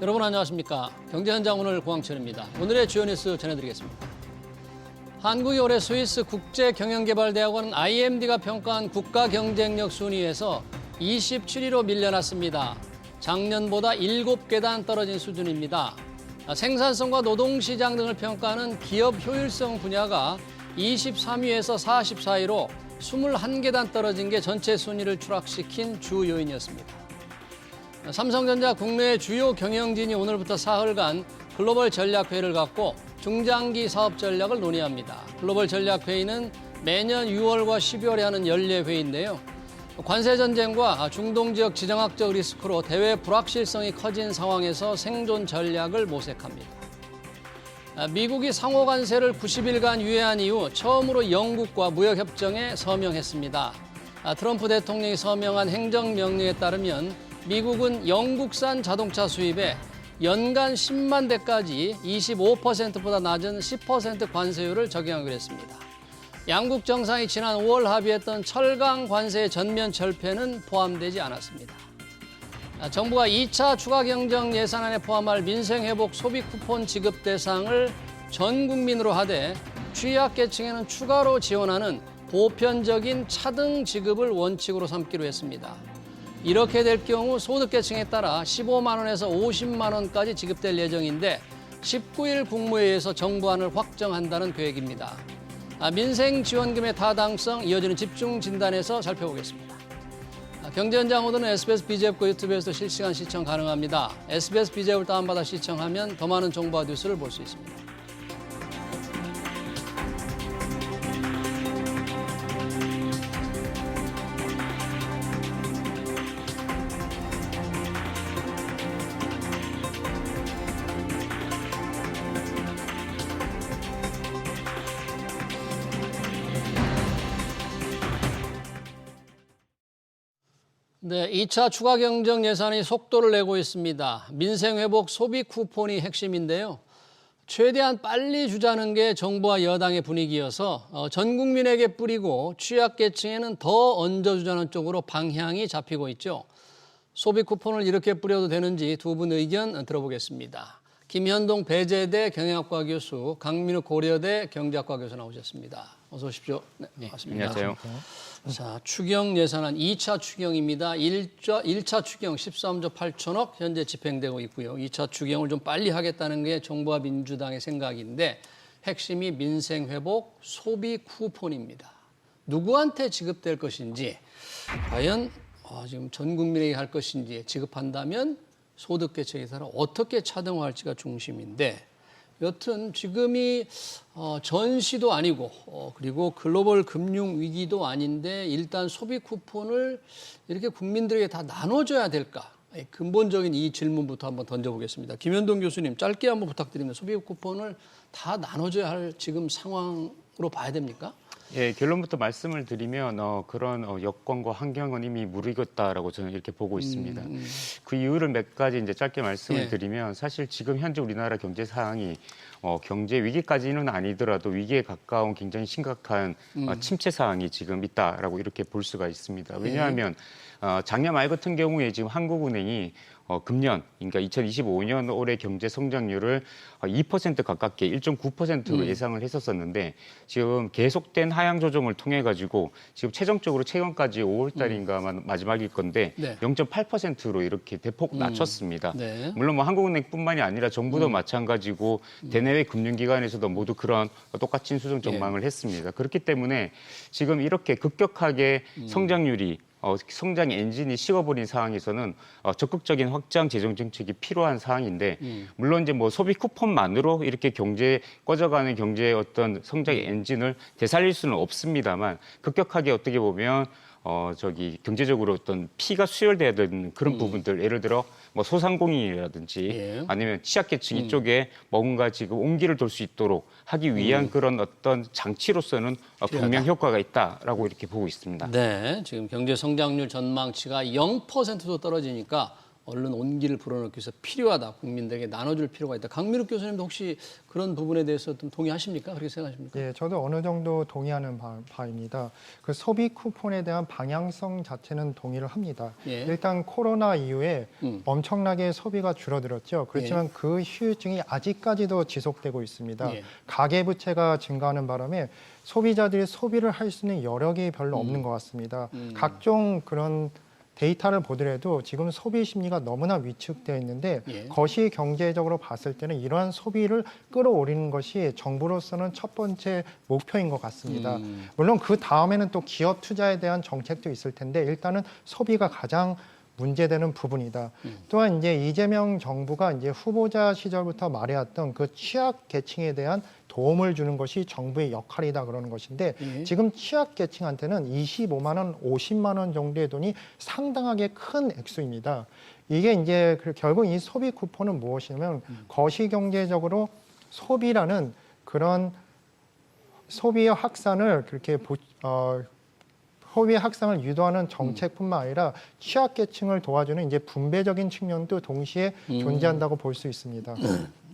여러분 안녕하십니까. 경제현장 오늘 고항철입니다. 오늘의 주요 뉴스 전해드리겠습니다. 한국이 올해 스위스 국제경영개발대학원 IMD가 평가한 국가경쟁력 순위에서 27위로 밀려났습니다. 작년보다 7계단 떨어진 수준입니다. 생산성과 노동시장 등을 평가하는 기업 효율성 분야가 23위에서 44위로 21계단 떨어진 게 전체 순위를 추락시킨 주 요인이었습니다. 삼성전자 국내 주요 경영진이 오늘부터 사흘간 글로벌 전략회의를 갖고 중장기 사업 전략을 논의합니다. 글로벌 전략회의는 매년 6월과 12월에 하는 연례회의인데요. 관세 전쟁과 중동 지역 지정학적 리스크로 대외 불확실성이 커진 상황에서 생존 전략을 모색합니다. 미국이 상호 관세를 90일간 유예한 이후 처음으로 영국과 무역협정에 서명했습니다. 트럼프 대통령이 서명한 행정명령에 따르면 미국은 영국산 자동차 수입에 연간 10만 대까지 25%보다 낮은 10% 관세율을 적용하기로 했습니다. 양국 정상이 지난 5월 합의했던 철강 관세의 전면 철폐는 포함되지 않았습니다. 정부가 2차 추가 경정 예산안에 포함할 민생회복 소비 쿠폰 지급 대상을 전 국민으로 하되 취약계층에는 추가로 지원하는 보편적인 차등 지급을 원칙으로 삼기로 했습니다. 이렇게 될 경우 소득계층에 따라 15만 원에서 50만 원까지 지급될 예정인데 19일 국무회의에서 정부안을 확정한다는 계획입니다. 민생지원금의 타당성 이어지는 집중진단에서 살펴보겠습니다. 경제현장 오늘은 SBS BJ앱과 유튜브에서 실시간 시청 가능합니다. SBS BJ앱을 다운받아 시청하면 더 많은 정보와 뉴스를 볼 수 있습니다. 네, 2차 추가 경정 예산이 속도를 내고 있습니다. 민생회복 소비 쿠폰이 핵심인데요. 최대한 빨리 주자는 게 정부와 여당의 분위기여서 전 국민에게 뿌리고 취약계층에는 더 얹어주자는 쪽으로 방향이 잡히고 있죠. 소비 쿠폰을 이렇게 뿌려도 되는지 두 분 의견 들어보겠습니다. 김현동 배재대 경영학과 교수, 강민욱 고려대 경제학과 교수 나오셨습니다. 어서 오십시오. 네, 반갑습니다. 안녕하세요. 자, 추경 예산안 2차 추경입니다. 1차 추경 13조 8천억 현재 집행되고 있고요. 2차 추경을 좀 빨리 하겠다는 게 정부와 민주당의 생각인데 핵심이 민생회복 소비 쿠폰입니다. 누구한테 지급될 것인지, 과연 지금 전 국민에게 할 것인지 지급한다면 소득계층에 따라 어떻게 차등화할지가 중심인데 여튼 지금이 전시도 아니고 그리고 글로벌 금융 위기도 아닌데 일단 소비 쿠폰을 이렇게 국민들에게 다 나눠줘야 될까? 근본적인 이 질문부터 한번 던져보겠습니다. 김현동 교수님 짧게 한번 부탁드립니다. 소비 쿠폰을 다 나눠줘야 할 지금 상황으로 봐야 됩니까? 예, 결론부터 말씀을 드리면 그런 여건과 환경은 이미 무르익었다라고 저는 이렇게 보고 있습니다. 그 이유를 몇 가지 이제 짧게 말씀을 드리면 사실 지금 현재 우리나라 경제 상황이 경제 위기까지는 아니더라도 위기에 가까운 굉장히 심각한 침체 상황이 지금 있다라고 이렇게 볼 수가 있습니다. 왜냐하면 작년 말 같은 경우에 지금 한국은행이 금년, 그러니까 2025년 올해 경제 성장률을 2% 가깝게 1.9%로 예상을 했었었는데 지금 계속된 하향 조정을 통해 가지고 지금 최종적으로 최근까지 5월 달인가 마지막일 건데 0.8%로 이렇게 대폭 낮췄습니다. 네. 물론 뭐 한국은행뿐만이 아니라 정부도 마찬가지고 대내외 금융기관에서도 모두 그런 똑같은 수정 전망을 했습니다. 그렇기 때문에 지금 이렇게 급격하게 성장률이 성장 엔진이 식어버린 상황에서는 적극적인 확장 재정 정책이 필요한 상황인데 물론 이제 뭐 소비 쿠폰만으로 이렇게 경제 꺼져가는 경제의 어떤 성장 엔진을 되살릴 수는 없습니다만 급격하게 어떻게 보면 경제적으로 어떤 피가 수혈돼야 되는 그런 부분들, 예를 들어 뭐 소상공인이라든지 아니면 취약계층 이쪽에 뭔가 지금 온기를 돌 수 있도록 하기 위한 그런 어떤 장치로서는 분명 효과가 있다라고 이렇게 보고 있습니다. 네, 지금 경제 성장률 전망치가 0%도 떨어지니까 얼른 온기를 불어넣기 위해서 필요하다. 국민들에게 나눠줄 필요가 있다. 강민욱 교수님도 혹시 그런 부분에 대해서 좀 동의하십니까? 그렇게 생각하십니까? 예, 저도 어느 정도 동의하는 바입니다. 그 소비 쿠폰에 대한 방향성 자체는 동의를 합니다. 예. 일단 코로나 이후에 엄청나게 소비가 줄어들었죠. 그렇지만 그 후유증이 아직까지도 지속되고 있습니다. 예. 가계부채가 증가하는 바람에 소비자들이 소비를 할 수 있는 여력이 별로 없는 것 같습니다. 각종 그런 데이터를 보더라도 지금 소비 심리가 너무나 위축되어 있는데 예. 거시 경제적으로 봤을 때는 이러한 소비를 끌어올리는 것이 정부로서는 첫 번째 목표인 것 같습니다. 물론 그 다음에는 또 기업 투자에 대한 정책도 있을 텐데 일단은 소비가 가장 문제되는 부분이다. 또한 이제 이재명 정부가 이제 후보자 시절부터 말해왔던 그 취약 계층에 대한 도움을 주는 것이 정부의 역할이다 그러는 것인데 지금 취약 계층한테는 25만 원, 50만 원 정도의 돈이 상당하게 큰 액수입니다. 이게 이제 결국 이 소비 쿠폰은 무엇이냐면 거시 경제적으로 소비라는 그런 소비의 확산을 그렇게 소비 확산을 유도하는 정책뿐만 아니라 취약계층을 도와주는 이제 분배적인 측면도 동시에 존재한다고 볼 수 있습니다.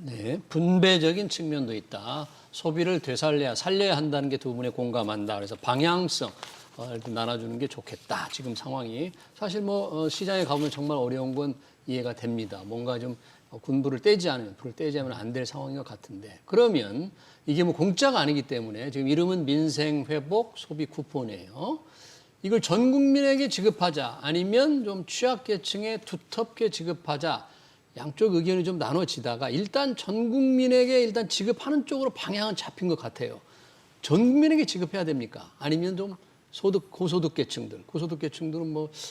네, 분배적인 측면도 있다. 소비를 살려야 한다는 게 두 분에 공감한다. 그래서 방향성 이렇게 나눠주는 게 좋겠다. 지금 상황이 사실 시장에 가보면 정말 어려운 건 이해가 됩니다. 뭔가 좀 불을 떼지 않으면 안 될 상황인 것 같은데 그러면 이게 공짜가 아니기 때문에 지금 이름은 민생회복 소비 쿠폰이에요. 이걸 전 국민에게 지급하자 아니면 좀 취약계층에 두텁게 지급하자 양쪽 의견이 좀 나눠지다가 일단 전 국민에게 지급하는 쪽으로 방향은 잡힌 것 같아요. 전 국민에게 지급해야 됩니까? 아니면 좀 고소득계층들은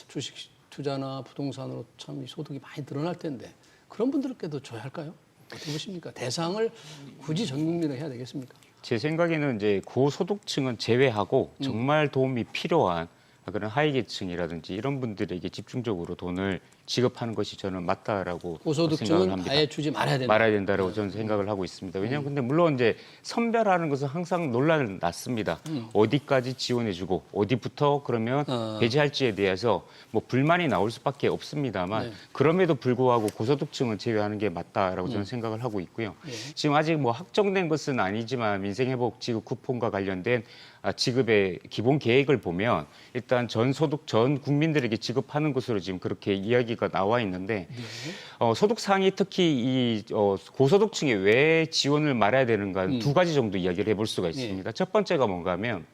주식 투자나 부동산으로 참 소득이 많이 늘어날 텐데 그런 분들께도 줘야 할까요? 어떻게 보십니까? 대상을 굳이 전 국민으로 해야 되겠습니까? 제 생각에는 이제 고소득층은 제외하고 정말 도움이 필요한 그런 하위계층이라든지 이런 분들에게 집중적으로 돈을 지급하는 것이 저는 맞다라고 생각을 고소득층은 합니다. 아예 주지 말아야 된다. 말아야 된다라고 저는 생각을 하고 있습니다. 왜냐하면 근데 물론 이제 선별하는 것은 항상 논란을 낳습니다. 어디까지 지원해주고 어디부터 그러면 배제할지에 대해서 불만이 나올 수밖에 없습니다만 네. 그럼에도 불구하고 고소득층은 제외하는 게 맞다라고 저는 생각을 하고 있고요. 지금 아직 확정된 것은 아니지만 민생회복 지급 쿠폰과 관련된 지급의 기본 계획을 보면 일단 전 국민들에게 지급하는 것으로 지금 그렇게 이야기가 나와 있는데 소득 상위 특히 이 고소득층에 왜 지원을 말아야 되는가 두 가지 정도 이야기를 해볼 수가 있습니다. 첫 번째가 뭔가 하면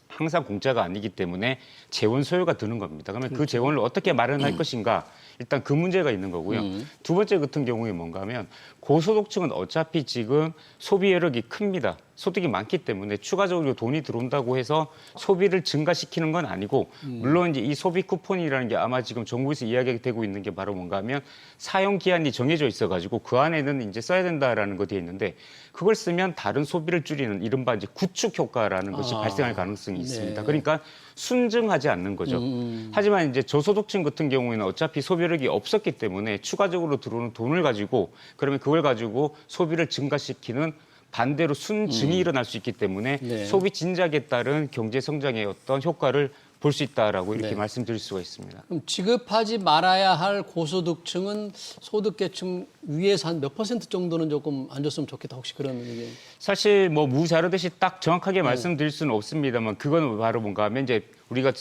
항상 공짜가 아니기 때문에 재원 소요가 드는 겁니다. 그러면 그 재원을 어떻게 마련할 것인가 일단 그 문제가 있는 거고요. 두 번째 같은 경우에 뭔가 하면 고소득층은 어차피 지금 소비 여력이 큽니다. 소득이 많기 때문에 추가적으로 돈이 들어온다고 해서 소비를 증가시키는 건 아니고 물론 이제 이 소비 쿠폰이라는 게 아마 지금 정부에서 이야기가 되고 있는 게 바로 뭔가 하면 사용 기한이 정해져 있어가지고 그 안에는 이제 써야 된다라는 거 되어 있는데 그걸 쓰면 다른 소비를 줄이는 이른바 이제 구축 효과라는 것이 발생할 가능성이 있습니다. 네. 그러니까 순증하지 않는 거죠. 하지만 이제 저소득층 같은 경우에는 어차피 소비력이 없었기 때문에 추가적으로 들어오는 돈을 가지고 그러면 그걸 가지고 소비를 증가시키는 반대로 순증이 일어날 수 있기 때문에 네. 소비 진작에 따른 경제 성장의 어떤 효과를 볼 수 있다라고 이렇게 네. 말씀드릴 수가 있습니다. 그럼 지급하지 말아야 할 고소득층은 소득계층 위에서 한 몇 % 정도는 조금 안 줬으면 좋겠다. 혹시 그런 의견? 사실 무자르듯이 딱 정확하게 말씀드릴 수는 없습니다만 그거는 바로 뭔가 하면 이제 우리가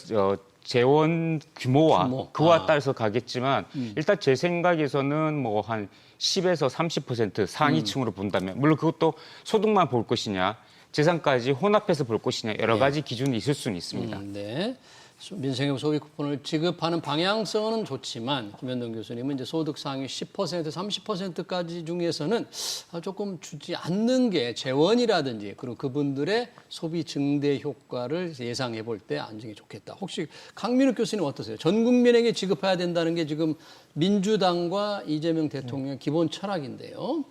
재원 규모와 그와 따라서 가겠지만 일단 제 생각에서는 한 10에서 30% 상위층으로 본다면 물론 그것도 소득만 볼 것이냐 재산까지 혼합해서 볼 것이냐 여러 가지 기준이 있을 수는 있습니다. 네. 민생회복 소비 쿠폰을 지급하는 방향성은 좋지만 김현동 교수님은 이제 소득 상위 10%, 30%까지 중에서는 조금 주지 않는 게 재원이라든지 그리고 그분들의 소비 증대 효과를 예상해 볼 때 안정이 좋겠다. 혹시 강민욱 교수님 어떠세요? 전 국민에게 지급해야 된다는 게 지금 민주당과 이재명 대통령의 기본 철학인데요.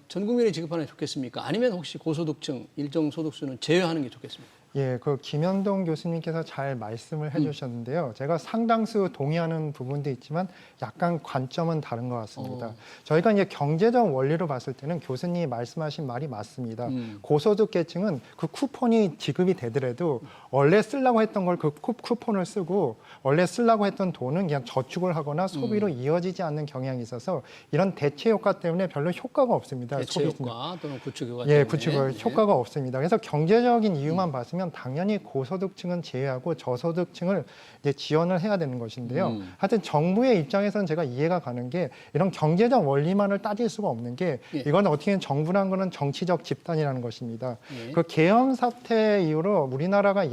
전 국민에게 지급하는 게 좋겠습니까? 아니면 혹시 고소득층 일정 소득수는 제외하는 게 좋겠습니까? 예, 그 김현동 교수님께서 잘 말씀을 해주셨는데요. 제가 상당수 동의하는 부분도 있지만 약간 관점은 다른 것 같습니다. 저희가 이제 경제적 원리로 봤을 때는 교수님이 말씀하신 말이 맞습니다. 고소득 계층은 그 쿠폰이 지급이 되더라도 원래 쓰려고 했던 걸 그 쿠폰을 쓰고 원래 쓰려고 했던 돈은 그냥 저축을 하거나 소비로 이어지지 않는 경향이 있어서 이런 대체 효과 때문에 별로 효과가 없습니다. 대체 효과 또는 구축 효과 예, 때문에. 구축 네. 효과가 없습니다. 그래서 경제적인 이유만 봤으면 당연히 고소득층은 제외하고 저소득층을 이제 지원을 해야 되는 것인데요. 하여튼 정부의 입장에서는 제가 이해가 가는 게 이런 경제적 원리만을 따질 수가 없는 게 예. 이건 어떻게 정부란 거는 정치적 집단이라는 것입니다. 예. 그 계엄 사태 이후로 우리나라가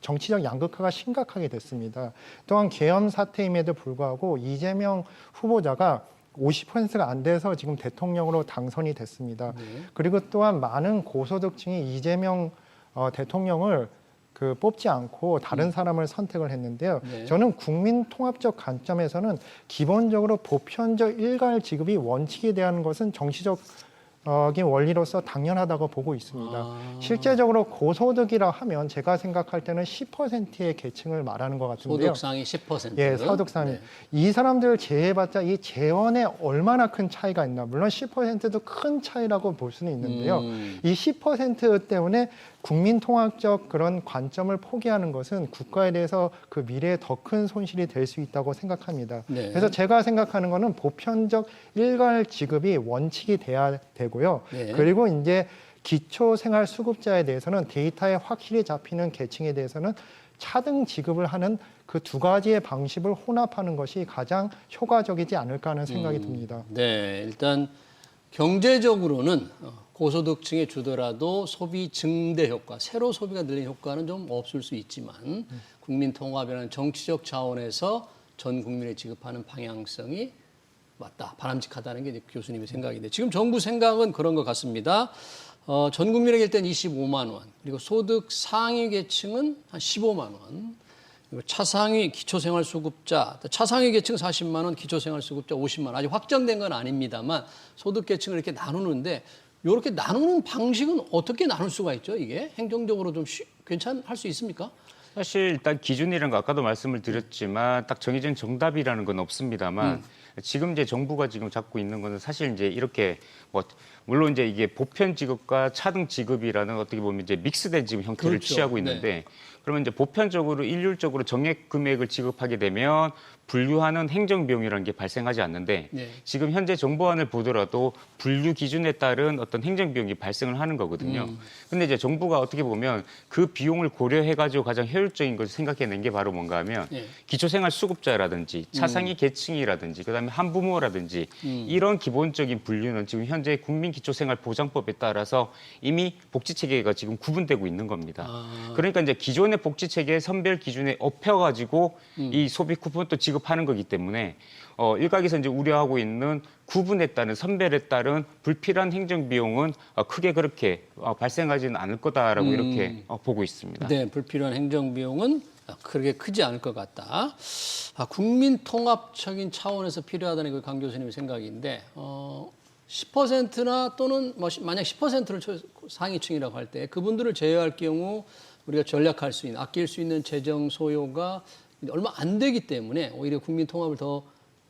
정치적 양극화가 심각하게 됐습니다. 또한 계엄 사태임에도 불구하고 이재명 후보자가 50%가 안 돼서 지금 대통령으로 당선이 됐습니다. 네. 그리고 또한 많은 고소득층이 이재명 대통령을 뽑지 않고 다른 사람을 선택을 했는데요. 네. 저는 국민 통합적 관점에서는 기본적으로 보편적 일괄 지급이 원칙에 대한 것은 정치적 원리로서 당연하다고 보고 있습니다. 실제적으로 고소득이라 하면 제가 생각할 때는 10%의 계층을 말하는 것 같은데요. 소득 상위 10%. 예, 소득 상위. 네. 이 사람들 제외봤자 이 재원에 얼마나 큰 차이가 있나. 물론 10%도 큰 차이라고 볼 수는 있는데요. 이 10% 때문에 국민통합적 그런 관점을 포기하는 것은 국가에 대해서 그 미래에 더 큰 손실이 될 수 있다고 생각합니다. 네. 그래서 제가 생각하는 거는 보편적 일괄 지급이 원칙이 돼야 되고요. 네. 그리고 이제 기초생활수급자에 대해서는 데이터에 확실히 잡히는 계층에 대해서는 차등 지급을 하는 그 두 가지의 방식을 혼합하는 것이 가장 효과적이지 않을까 하는 생각이 듭니다. 네, 일단 경제적으로는 고소득층에 주더라도 소비 증대 효과, 새로 소비가 늘리는 효과는 좀 없을 수 있지만 국민 통합이라는 정치적 차원에서 전 국민에 지급하는 방향성이 맞다, 바람직하다는 게 이제 교수님의 생각인데 지금 정부 생각은 그런 것 같습니다. 전 국민에게 일단 25만 원, 그리고 소득 상위 계층은 한 15만 원, 그리고 차상위 기초생활수급자, 차상위 계층 40만 원, 기초생활수급자 50만 원. 아직 확정된 건 아닙니다만 소득 계층을 이렇게 나누는데 이렇게 나누는 방식은 어떻게 나눌 수가 있죠? 이게 행정적으로 좀 괜찮할 수 있습니까? 사실 일단 기준이라는 거 아까도 말씀을 드렸지만 딱 정해진 정답이라는 건 없습니다만 지금 이제 정부가 지금 잡고 있는 거는 사실 이제 이렇게 물론 이제 이게 보편 지급과 차등 지급이라는 어떻게 보면 이제 믹스된 지금 형태를 그렇죠. 취하고 있는데 그러면 이제 보편적으로 일률적으로 정액 금액을 지급하게 되면 분류하는 행정 비용이라는 게 발생하지 않는데 네. 지금 현재 정보안을 보더라도 분류 기준에 따른 어떤 행정 비용이 발생을 하는 거거든요. 근데 이제 정부가 어떻게 보면 그 비용을 고려해 가지고 가장 효율적인 것을 생각해낸 게 바로 뭔가 하면 네. 기초생활 수급자라든지 차상위 계층이라든지 그다음에 한부모라든지 이런 기본적인 분류는 지금 현재 국민기초생활보장법에 따라서 이미 복지 체계가 지금 구분되고 있는 겁니다. 그러니까 이제 기존의 복지 체계의 선별 기준에 업혀 가지고 이 소비 쿠폰도 지급하는 거기 때문에 일각에서 이제 우려하고 있는 구분에 따른 선별에 따른 불필요한 행정 비용은 크게 그렇게 발생하지는 않을 거다라고 이렇게 보고 있습니다. 네, 불필요한 행정 비용은 그렇게 크지 않을 것 같다. 국민 통합적인 차원에서 필요하다는 그 강 교수님의 생각인데 10%나 또는 만약 10%를 상위층이라고 할 때 그분들을 제외할 경우 우리가 전략할 수 있는 아낄 수 있는 재정 소요가 얼마 안 되기 때문에 오히려 국민 통합을 더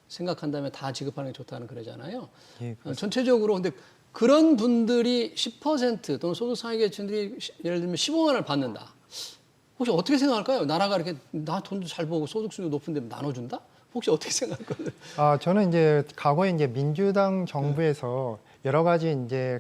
생각한다면 다 지급하는 게 좋다는 그러잖아요. 예, 전체적으로 근데 그런 분들이 10% 또는 소득 상위 계층들이 예를 들면 15만 원을 받는다. 혹시 어떻게 생각할까요? 나라가 이렇게 나 돈도 잘 벌고 소득 수준이 높은데 나눠준다? 혹시 어떻게 생각할까요? 저는 이제 과거에 이제 민주당 정부에서 여러 가지 이제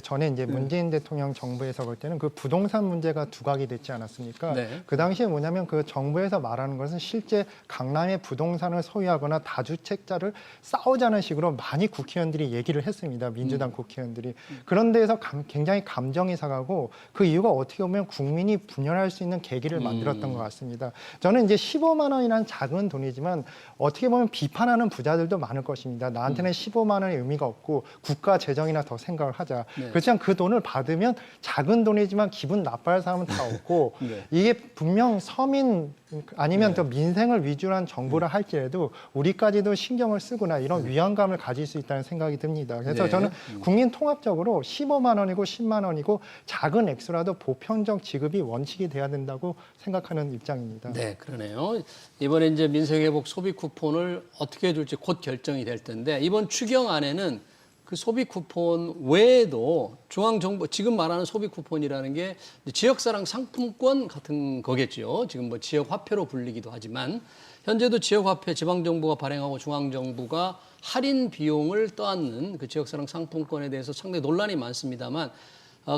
전에 이제 문재인 대통령 정부에서 볼 때는 그 부동산 문제가 두각이 됐지 않았습니까? 네. 그 당시에 뭐냐면 그 정부에서 말하는 것은 실제 강남의 부동산을 소유하거나 다주택자를 싸우자는 식으로 많이 국회의원들이 얘기를 했습니다. 민주당 국회의원들이. 그런 데에서 굉장히 감정이 상하고 그 이유가 어떻게 보면 국민이 분열할 수 있는 계기를 만들었던 것 같습니다. 저는 이제 15만 원이라는 작은 돈이지만 어떻게 보면 비판하는 부자들도 많을 것입니다. 나한테는 15만 원의 의미가 없고 국가 재정이나 더 생각을 하자. 있습니다. 네. 그렇지만 그 돈을 받으면 작은 돈이지만 기분 나빠할 사람은 다 없고 네. 이게 분명 서민 아니면 네. 또 민생을 위주로 한 정부를 할지라도 우리까지도 신경을 쓰구나 이런 위안감을 가질 수 있다는 생각이 듭니다. 그래서 네. 저는 국민 통합적으로 15만 원이고 10만 원이고 작은 액수라도 보편적 지급이 원칙이 돼야 된다고 생각하는 입장입니다. 네, 그러네요. 이번에 이제 민생회복 소비 쿠폰을 어떻게 해줄지 곧 결정이 될 텐데 이번 추경안에는 그 소비 쿠폰 외에도 중앙정부 지금 말하는 소비 쿠폰이라는 게 지역사랑 상품권 같은 거겠죠. 지금 뭐 지역 화폐로 불리기도 하지만 현재도 지역 화폐 지방정부가 발행하고 중앙정부가 할인 비용을 떠안는 그 지역사랑 상품권에 대해서 상당히 논란이 많습니다만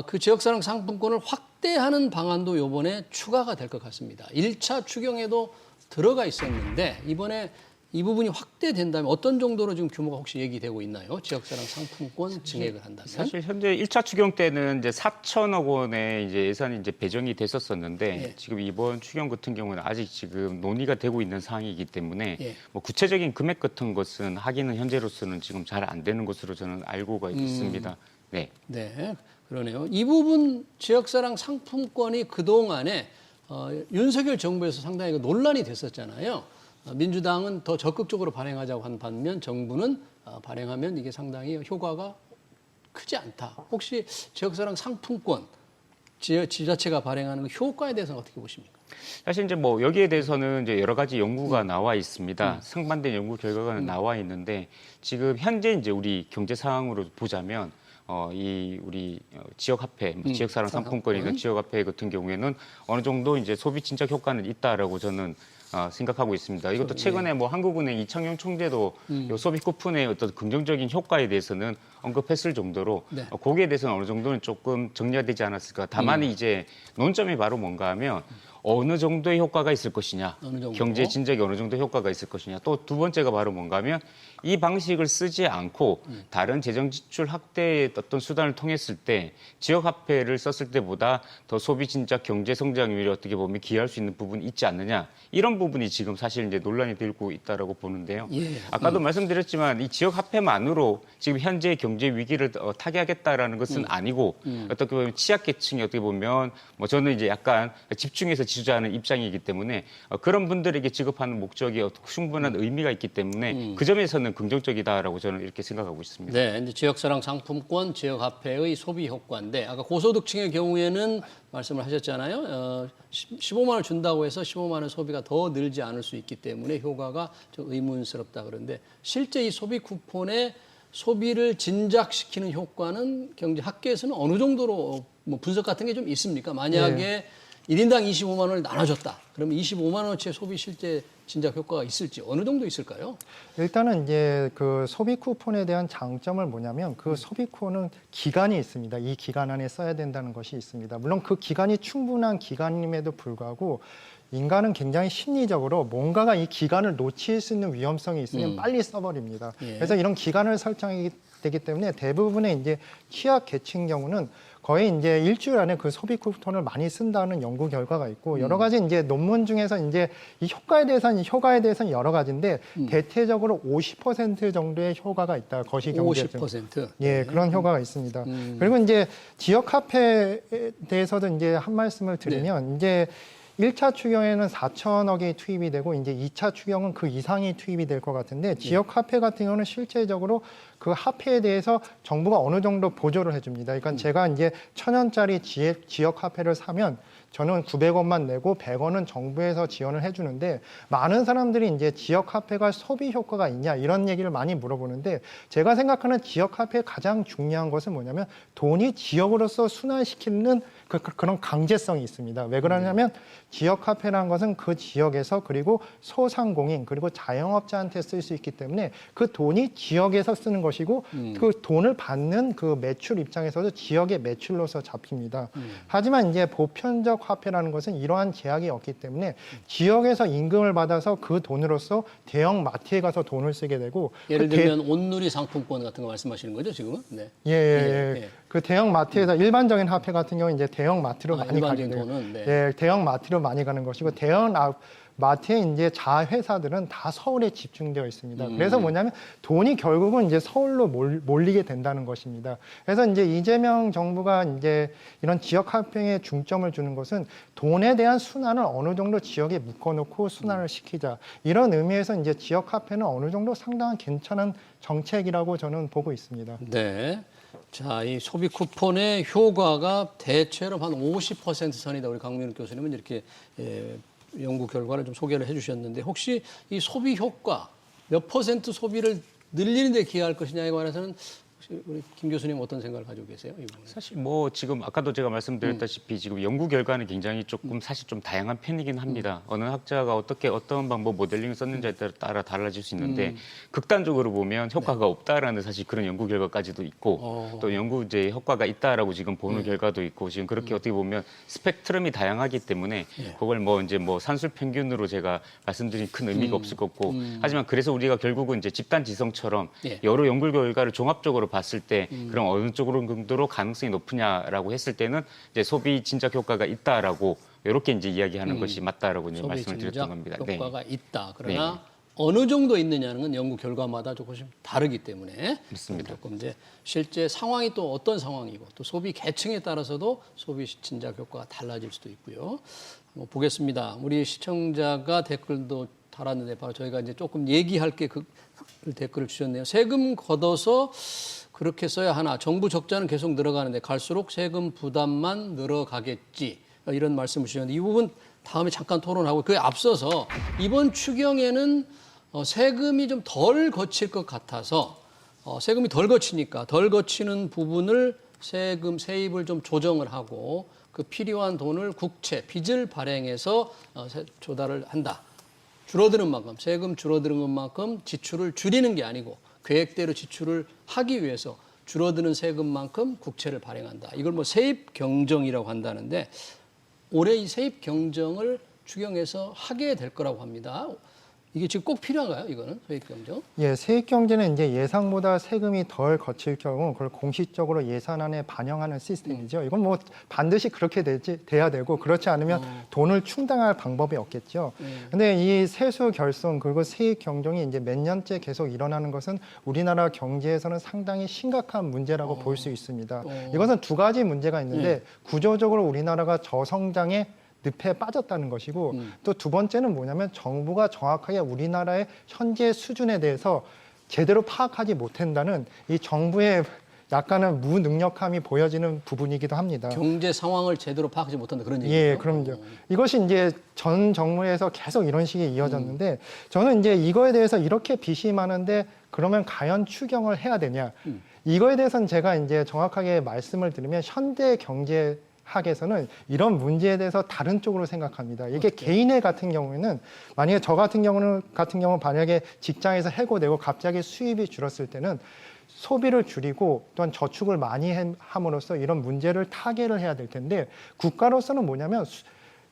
그 지역사랑 상품권을 확대하는 방안도 이번에 추가가 될 것 같습니다. 1차 추경에도 들어가 있었는데 이번에 이 부분이 확대된다면 어떤 정도로 지금 규모가 혹시 얘기되고 있나요? 지역사랑 상품권 증액을 한다면? 사실 현재 1차 추경 때는 이제 4천억 원의 이제 예산이 이제 배정이 됐었었는데 예. 지금 이번 추경 같은 경우는 아직 지금 논의가 되고 있는 상황이기 때문에 예. 뭐 구체적인 금액 같은 것은 하기는 현재로서는 지금 잘 안 되는 것으로 저는 알고가 있습니다. 네. 네, 그러네요. 이 부분 지역사랑 상품권이 그동안에 윤석열 정부에서 상당히 논란이 됐었잖아요. 민주당은 더 적극적으로 발행하자고 한 반면 정부는 발행하면 이게 상당히 효과가 크지 않다. 혹시 지역사랑 상품권 지자체가 발행하는 그 효과에 대해서는 어떻게 보십니까? 사실 이제 뭐 여기에 대해서는 이제 여러 가지 연구가 나와 있습니다. 상반된 연구 결과가 나와 있는데 지금 현재 이제 우리 경제 상황으로 보자면 이 우리 지역 화폐, 지역 사랑 상품권이나 지역 화폐 같은 경우에는 어느 정도 이제 소비 진작 효과는 있다라고 저는 생각하고 있습니다. 이것도 최근에 뭐 한국은행 이창용 총재도 요 소비 쿠폰의 어떤 긍정적인 효과에 대해서는 언급했을 정도로 네. 거기에 대해서는 어느 정도는 조금 정리가 되지 않았을까. 다만 이제 논점이 바로 뭔가 하면 어느 정도의 효과가 있을 것이냐, 어느 정도? 경제 진작에 어느 정도 효과가 있을 것이냐. 또 두 번째가 바로 뭔가 하면 이 방식을 쓰지 않고 다른 재정 지출 확대의 어떤 수단을 통했을 때 지역 화폐를 썼을 때보다 더 소비 진작 경제 성장률이 어떻게 보면 기여할 수 있는 부분이 있지 않느냐. 이런 부분이 지금 사실 이제 논란이 되고 있다라고 보는데요. 예. 아까도 말씀드렸지만 이 지역 화폐만으로 지금 현재 경제 위기를 타개하겠다라는 것은 아니고 어떻게 보면 취약계층이 어떻게 보면 뭐 저는 이제 약간 집중해서 지주하는 입장이기 때문에 그런 분들에게 지급하는 목적이 충분한 의미가 있기 때문에 그 점에서는 긍정적이다라고 저는 이렇게 생각하고 있습니다. 네, 이제 지역사랑 상품권, 지역화폐의 소비 효과인데 아까 고소득층의 경우에는 말씀을 하셨잖아요. 15만 원 준다고 해서 15만 원 소비가 더 늘지 않을 수 있기 때문에 효과가 좀 의문스럽다 그런데 실제 이 소비 쿠폰의 소비를 진작시키는 효과는 경제학계에서는 어느 정도로 뭐 분석 같은 게 좀 있습니까? 만약에 1인당 25만 원을 나눠줬다. 그러면 25만 원어치의 소비 실제 진작 효과가 있을지 어느 정도 있을까요? 일단은 이제 그 소비 쿠폰에 대한 장점을 뭐냐면 그 소비 쿠폰은 기간이 있습니다. 이 기간 안에 써야 된다는 것이 있습니다. 물론 그 기간이 충분한 기간임에도 불구하고 인간은 굉장히 심리적으로 뭔가가 이 기간을 놓칠 수 있는 위험성이 있으면 빨리 써버립니다. 예. 그래서 이런 기간을 설정하기 되기 때문에 대부분의 이제 취약 계층 경우는 거의 이제 일주일 안에 그 소비 쿠폰을 많이 쓴다는 연구 결과가 있고 여러 가지 이제 논문 중에서 이제 이 효과에 대해서는 여러 가지인데 대체적으로 50% 정도의 효과가 있다. 거시경제적 50%. 예, 그런 효과가 있습니다. 그리고 이제 지역 화폐에 대해서도 이제 한 말씀을 드리면 이제 1차 추경에는 4천억이 투입이 되고 이제 2차 추경은 그 이상이 투입이 될 것 같은데 지역 화폐 같은 경우는 실제적으로 그 화폐에 대해서 정부가 어느 정도 보조를 해줍니다. 그러니까 제가 이제 1,000원짜리 지역 화폐를 사면 저는 900원만 내고 100원은 정부에서 지원을 해주는데 많은 사람들이 이제 지역 화폐가 소비 효과가 있냐 이런 얘기를 많이 물어보는데 제가 생각하는 지역 화폐의 가장 중요한 것은 뭐냐면 돈이 지역으로서 순환시키는 그런 강제성이 있습니다. 왜 그러냐면 지역 화폐라는 것은 그 지역에서 그리고 소상공인 그리고 자영업자한테 쓸 수 있기 때문에 그 돈이 지역에서 쓰는 것이고 그 돈을 받는 그 매출 입장에서도 지역의 매출로서 잡힙니다. 하지만 이제 보편적 화폐라는 것은 이러한 제약이 없기 때문에 지역에서 임금을 받아서 그 돈으로서 대형 마트에 가서 돈을 쓰게 되고 예를 들면 온누리 상품권 같은 거 말씀하시는 거죠, 지금은? 네. 예. 그 대형 마트에서 일반적인 화폐 같은 경우는 이제 대형 마트로 많이 가게 일반적인 돼요. 돈은, 네. 예, 대형 마트로 많이 가는 것이고 마트의 이제 자회사들은 다 서울에 집중되어 있습니다. 그래서 뭐냐면 돈이 결국은 이제 서울로 몰리게 된다는 것입니다. 그래서 이제 이재명 정부가 이제 이런 지역 화폐에 중점을 주는 것은 돈에 대한 순환을 어느 정도 지역에 묶어놓고 순환을 시키자. 이런 의미에서 이제 지역 화폐는 어느 정도 상당한 괜찮은 정책이라고 저는 보고 있습니다. 네. 자, 이 소비 쿠폰의 효과가 대체로 한 50% 선이다. 우리 강민욱 교수님은 이렇게 연구 결과를 좀 소개를 해주셨는데 혹시 이 소비 효과 몇 퍼센트 소비를 늘리는 데 기여할 것이냐에 관해서는 혹시 우리 김 교수님 어떤 생각을 가지고 계세요? 이 부분에? 사실 뭐 지금 아까도 제가 말씀드렸다시피 지금 연구 결과는 굉장히 조금 사실 좀 다양한 편이긴 합니다. 어느 학자가 어떤 방법 모델링을 썼는지에 따라 달라질 수 있는데 극단적으로 보면 효과가 없다라는 사실 그런 연구 결과까지도 있고 또 연구 이제 효과가 있다라고 지금 보는 결과도 있고 지금 그렇게 어떻게 보면 스펙트럼이 다양하기 때문에 그걸 뭐 이제 뭐 산술 평균으로 제가 말씀드린 큰 의미가 없을 거고 하지만 그래서 우리가 결국은 이제 집단 지성처럼 여러 연구 결과를 종합적으로 봤을 때 그럼 어느 쪽으로 정도로 가능성이 높으냐라고 했을 때는 이제 소비 진작 효과가 있다라고 이렇게 이제 이야기하는 것이 맞다라고 이제 말씀을 드렸던 겁니다. 효과가 있다. 그러나 어느 정도 있느냐는 건 연구 결과마다 조금씩 다르기 때문에 맞습니다. 조금 이제 실제 상황이 또 어떤 상황이고 또 소비 계층에 따라서도 소비 진작 효과가 달라질 수도 있고요. 한번 보겠습니다. 우리 시청자가 댓글도 달았는데 바로 저희가 이제 조금 얘기할 게 그 댓글을 주셨네요. 세금 걷어서 그렇게 써야 하나. 정부 적자는 계속 늘어가는데 갈수록 세금 부담만 늘어가겠지. 이런 말씀을 주셨는데 이 부분 다음에 잠깐 토론하고 그에 앞서서 이번 추경에는 세금이 좀 덜 거칠 것 같아서 세금이 덜 거치니까 덜 거치는 부분을 세입을 좀 조정을 하고 그 필요한 돈을 국채, 빚을 발행해서 조달을 한다. 줄어드는 만큼, 세금 줄어드는 것만큼 지출을 줄이는 게 아니고 계획대로 지출을 하기 위해서 줄어드는 세금만큼 국채를 발행한다. 이걸 뭐 세입 경정이라고 한다는데 올해 이 세입 경정을 추경에서 하게 될 거라고 합니다. 이게 지금 꼭 필요한가요? 이거는 세입 경정? 예, 세입 경제는 이제 예상보다 세금이 덜 거칠 경우 그걸 공식적으로 예산안에 반영하는 시스템이죠. 이건 뭐 반드시 그렇게 돼야 되고 그렇지 않으면 돈을 충당할 방법이 없겠죠. 근데 이 세수 결손 그리고 세입 경정이 이제 몇 년째 계속 일어나는 것은 우리나라 경제에서는 상당히 심각한 문제라고 볼 수 있습니다. 이것은 두 가지 문제가 있는데 구조적으로 우리나라가 저성장에 늪에 빠졌다는 것이고 또 두 번째는 뭐냐면 정부가 정확하게 우리나라의 현재 수준에 대해서 제대로 파악하지 못한다는 이 정부의 약간은 무능력함이 보여지는 부분이기도 합니다. 경제 상황을 제대로 파악하지 못한다 그런 얘기죠? 예, 그럼요. 이것이 이제 전 정부에서 계속 이런 식이 이어졌는데 저는 이제 이거에 대해서 이렇게 비심하는데 그러면 과연 추경을 해야 되냐? 이거에 대해서는 제가 이제 정확하게 말씀을 드리면 현대 경제 학에서는 이런 문제에 대해서 다른 쪽으로 생각합니다. 이게 개인의 같은 경우에는 만약에 저 같은 경우는 만약에 직장에서 해고되고 갑자기 수입이 줄었을 때는 소비를 줄이고 또한 저축을 많이 함으로써 이런 문제를 타개를 해야 될 텐데 국가로서는 뭐냐면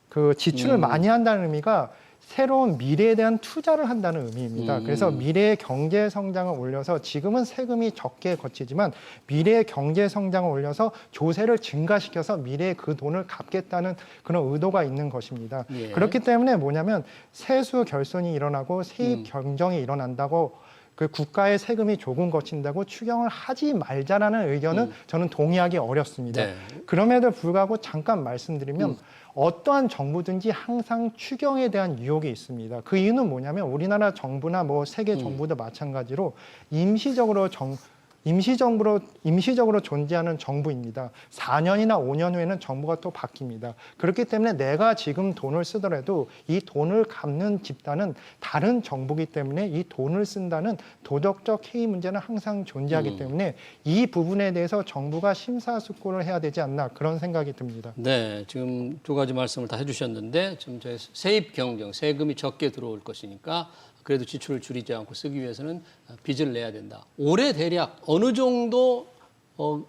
그 지출을 많이 한다는 의미가 새로운 미래에 대한 투자를 한다는 의미입니다. 그래서 미래의 경제 성장을 올려서 지금은 세금이 적게 거치지만 미래의 경제 성장을 올려서 조세를 증가시켜서 미래에 그 돈을 갚겠다는 그런 의도가 있는 것입니다. 예. 그렇기 때문에 뭐냐면 세수 결손이 일어나고 세입 경정이 일어난다고 그 국가의 세금이 조금 거친다고 추경을 하지 말자라는 의견은 저는 동의하기 어렵습니다. 네. 그럼에도 불구하고 잠깐 말씀드리면 어떠한 정부든지 항상 추경에 대한 유혹이 있습니다. 그 이유는 뭐냐면 우리나라 정부나 뭐 세계 정부도 마찬가지로 임시적으로 존재하는 정부입니다. 4년이나 5년 후에는 정부가 또 바뀝니다. 그렇기 때문에 내가 지금 돈을 쓰더라도 이 돈을 갚는 집단은 다른 정부이기 때문에 이 돈을 쓴다는 도덕적 해이 문제는 항상 존재하기 때문에 이 부분에 대해서 정부가 심사숙고를 해야 되지 않나 그런 생각이 듭니다. 네, 지금 두 가지 말씀을 다 해주셨는데 지금 저희 세입 경정, 세금이 적게 들어올 것이니까 그래도 지출을 줄이지 않고 쓰기 위해서는 빚을 내야 된다. 올해 대략 어느 정도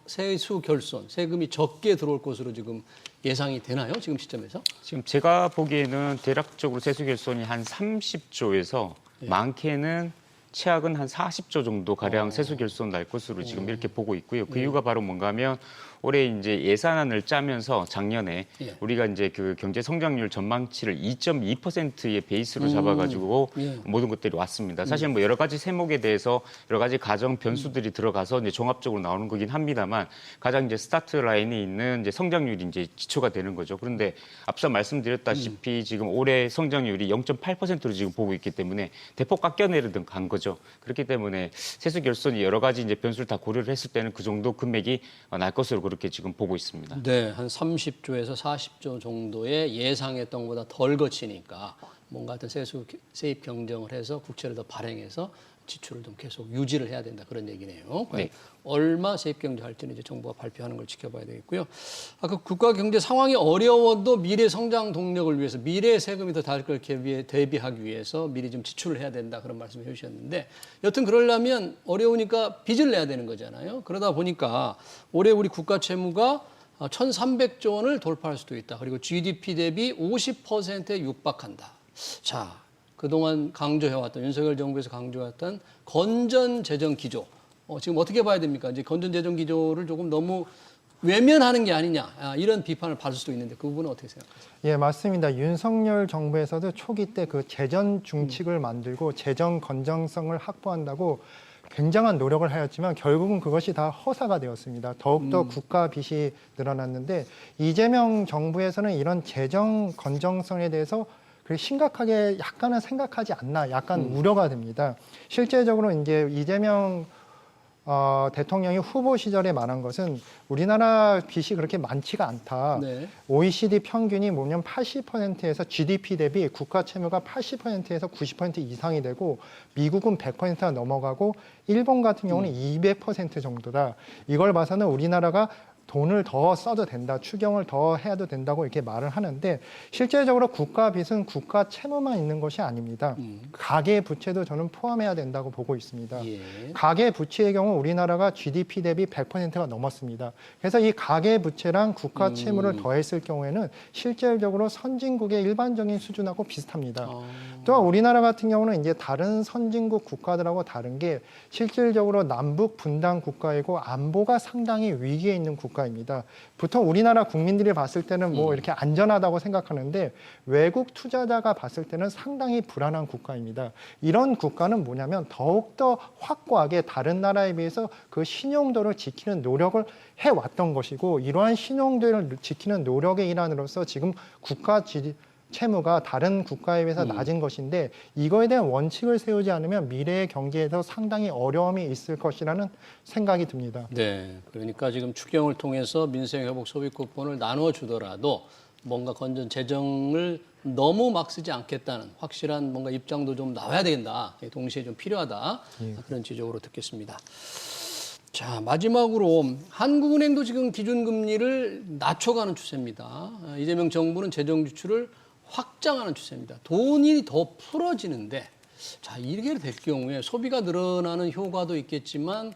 세수 결손, 세금이 적게 들어올 것으로 지금 예상이 되나요? 지금 시점에서? 지금 제가 보기에는 대략적으로 세수 결손이 한 30조에서 많게는 최악은 한 40조 정도 가량 세수 결손 날 것으로 지금 이렇게 보고 있고요. 그 이유가 바로 뭔가 하면 올해 이제 예산안을 짜면서 작년에 예. 우리가 이제 그 경제 성장률 전망치를 2.2%의 베이스로 잡아가지고 예. 모든 것들이 왔습니다. 사실 뭐 여러 가지 세목에 대해서 여러 가지 가정 변수들이 들어가서 이제 종합적으로 나오는 거긴 합니다만 가장 이제 스타트 라인에 있는 이제 성장률이 이제 기초가 되는 거죠. 그런데 앞서 말씀드렸다시피 지금 올해 성장률이 0.8%로 지금 보고 있기 때문에 대폭 깎여내리던 간 거죠. 그렇기 때문에 세수 결손이 여러 가지 이제 변수를 다 고려를 했을 때는 그 정도 금액이 날 것으로 그렇게 지금 보고 있습니다. 네, 한 30조에서 40조 정도의 예상했던 것보다 덜 거치니까 뭔가 어떤 세입 경정을 해서 국채를 더 발행해서 지출을 좀 계속 유지를 해야 된다 그런 얘기네요. 네. 얼마 세입 경제할지는 이제 정부가 발표하는 걸 지켜봐야 되겠고요. 아까 국가 경제 상황이 어려워도 미래 성장 동력을 위해서 미래 세금이 더 달 걸 대비하기 위해서 미리 좀 지출을 해야 된다 그런 말씀을 해주셨는데 여튼 그러려면 어려우니까 빚을 내야 되는 거잖아요. 그러다 보니까 올해 우리 국가 채무가 1,300조 원을 돌파할 수도 있다. 그리고 GDP 대비 50%에 육박한다. 자, 그동안 강조해왔던 윤석열 정부에서 강조해왔던 건전 재정 기조 지금 어떻게 봐야 됩니까? 이제 건전 재정 기조를 조금 너무 외면하는 게 아니냐 이런 비판을 받을 수도 있는데 그 부분은 어떻게 생각하세요? 예, 맞습니다. 윤석열 정부에서도 초기 때 그 재정 중칙을 만들고 재정 건전성을 확보한다고 굉장한 노력을 하였지만 결국은 그것이 다 허사가 되었습니다. 더욱더 국가 빚이 늘어났는데 이재명 정부에서는 이런 재정 건전성에 대해서 심각하게 약간은 생각하지 않나 약간 우려가 됩니다. 실제적으로 이제 이재명 대통령이 후보 시절에 말한 것은 우리나라 빚이 그렇게 많지가 않다. 네. OECD 평균이 뭐냐면 80%에서 GDP 대비 국가 채무가 80%에서 90% 이상이 되고 미국은 100%가 넘어가고 일본 같은 경우는 200% 정도다. 이걸 봐서는 우리나라가 돈을 더 써도 된다, 추경을 더 해도 된다고 이렇게 말을 하는데 실제적으로 국가 빚은 국가 채무만 있는 것이 아닙니다. 가계 부채도 저는 포함해야 된다고 보고 있습니다. 예. 가계 부채의 경우 우리나라가 GDP 대비 100%가 넘었습니다. 그래서 이 가계 부채랑 국가 채무를 더했을 경우에는 실질적으로 선진국의 일반적인 수준하고 비슷합니다. 또 우리나라 같은 경우는 이제 다른 선진국 국가들하고 다른 게 실질적으로 남북 분단 국가이고 안보가 상당히 위기에 있는 국가입니다. 보통 우리나라 국민들이 봤을 때는 뭐 이렇게 안전하다고 생각하는데 외국 투자자가 봤을 때는 상당히 불안한 국가입니다. 이런 국가는 뭐냐면 더욱더 확고하게 다른 나라에 비해서 그 신용도를 지키는 노력을 해왔던 것이고 이러한 신용도를 지키는 노력의 일환으로서 지금 국가 채무가 다른 국가에 비해서 낮은 것인데 이거에 대한 원칙을 세우지 않으면 미래의 경제에서 상당히 어려움이 있을 것이라는 생각이 듭니다. 네, 그러니까 지금 추경을 통해서 민생회복 소비 쿠폰을 나눠주더라도 뭔가 건전 재정을 너무 막 쓰지 않겠다는 확실한 뭔가 입장도 좀 나와야 된다. 동시에 좀 필요하다. 그런 지적으로 듣겠습니다. 자, 마지막으로 한국은행도 지금 기준금리를 낮춰가는 추세입니다. 이재명 정부는 재정 지출을 확장하는 추세입니다. 돈이 더 풀어지는데 자, 이렇게 될 경우에 소비가 늘어나는 효과도 있겠지만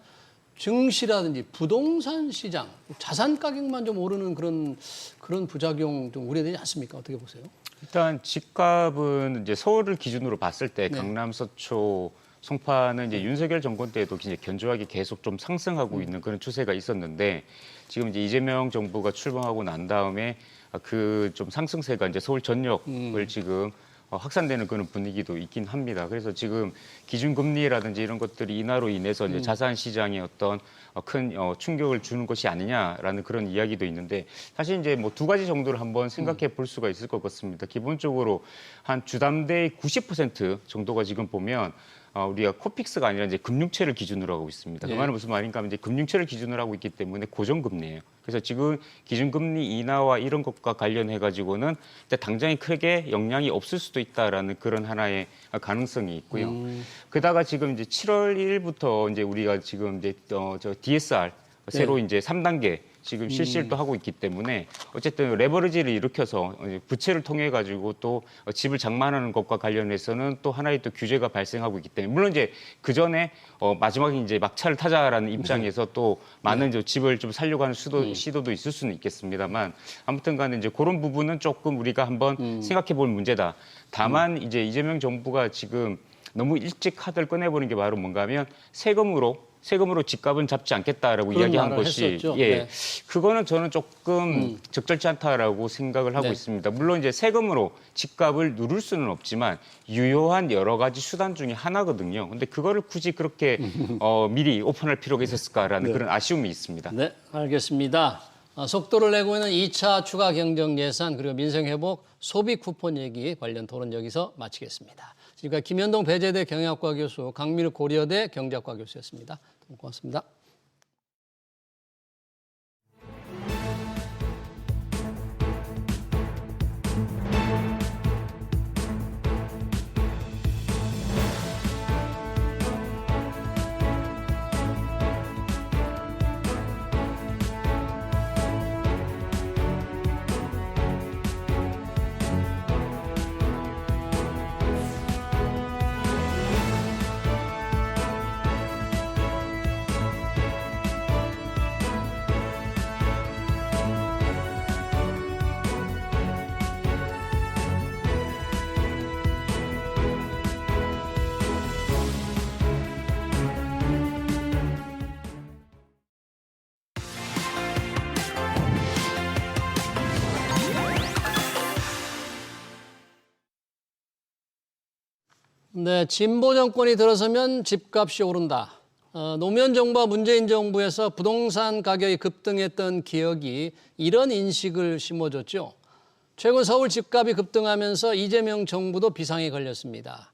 증시라든지 부동산 시장, 자산 가격만 좀 오르는 그런 부작용 좀 우려되지 않습니까? 어떻게 보세요? 일단 집값은 이제 서울을 기준으로 봤을 때 네. 강남, 서초, 송파는 이제 윤석열 정권 때도 이제 견조하게 계속 좀 상승하고 있는 그런 추세가 있었는데 지금 이제 이재명 정부가 출범하고 난 다음에 그 좀 상승세가 이제 서울 전역을 지금 확산되는 그런 분위기도 있긴 합니다. 그래서 지금 기준금리라든지 이런 것들이 인하로 인해서 이제 자산 시장에 어떤 큰 충격을 주는 것이 아니냐라는 그런 이야기도 있는데 사실 이제 뭐 두 가지 정도를 한번 생각해 볼 수가 있을 것 같습니다. 기본적으로 한 주담대의 90% 정도가 지금 보면 우리가 코픽스가 아니라 이제 금융채를 기준으로 하고 있습니다. 그 네. 말은 무슨 말인가 하면 이제 금융채를 기준으로 하고 있기 때문에 고정금리예요. 그래서 지금 기준금리 인하와 이런 것과 관련해 가지고는 당장에 크게 영향이 없을 수도 있다라는 그런 하나의 가능성이 있고요. 게다가 지금 이제 7월 1일부터 이제 우리가 지금 이제 저 DSR 새로 이제 3단계 지금 실시를 또 하고 있기 때문에 어쨌든 레버리지를 일으켜서 부채를 통해 가지고 또 집을 장만하는 것과 관련해서는 또 하나의 또 규제가 발생하고 있기 때문에 물론 이제 그 전에 마지막에 이제 막차를 타자라는 입장에서 또 많은 이제 집을 좀 살려고 하는 시도도 있을 수는 있겠습니다만 아무튼간에 이제 그런 부분은 조금 우리가 한번 생각해 볼 문제다. 다만 이제 이재명 정부가 지금 너무 일찍 카드를 꺼내보는 게 바로 뭔가 하면 세금으로 집값은 잡지 않겠다라고 그런 이야기한 말을 것이 했었죠. 예, 네. 그거는 저는 조금 적절치 않다라고 생각을 하고 네. 있습니다. 물론 이제 세금으로 집값을 누를 수는 없지만 유효한 여러 가지 수단 중에 하나거든요. 근데 그거를 굳이 그렇게 미리 오픈할 필요가 있었을까라는 그런 아쉬움이 있습니다. 네, 알겠습니다. 속도를 내고 있는 2차 추가 경정 예산 그리고 민생 회복 소비 쿠폰 얘기 관련 토론 여기서 마치겠습니다. 지금까지 김현동 배재대 경영학과 교수, 강민우 고려대 경제학과 교수였습니다. 고맙습니다. 네, 진보 정권이 들어서면 집값이 오른다. 노무현 정부와 문재인 정부에서 부동산 가격이 급등했던 기억이 이런 인식을 심어줬죠. 최근 서울 집값이 급등하면서 이재명 정부도 비상에 걸렸습니다.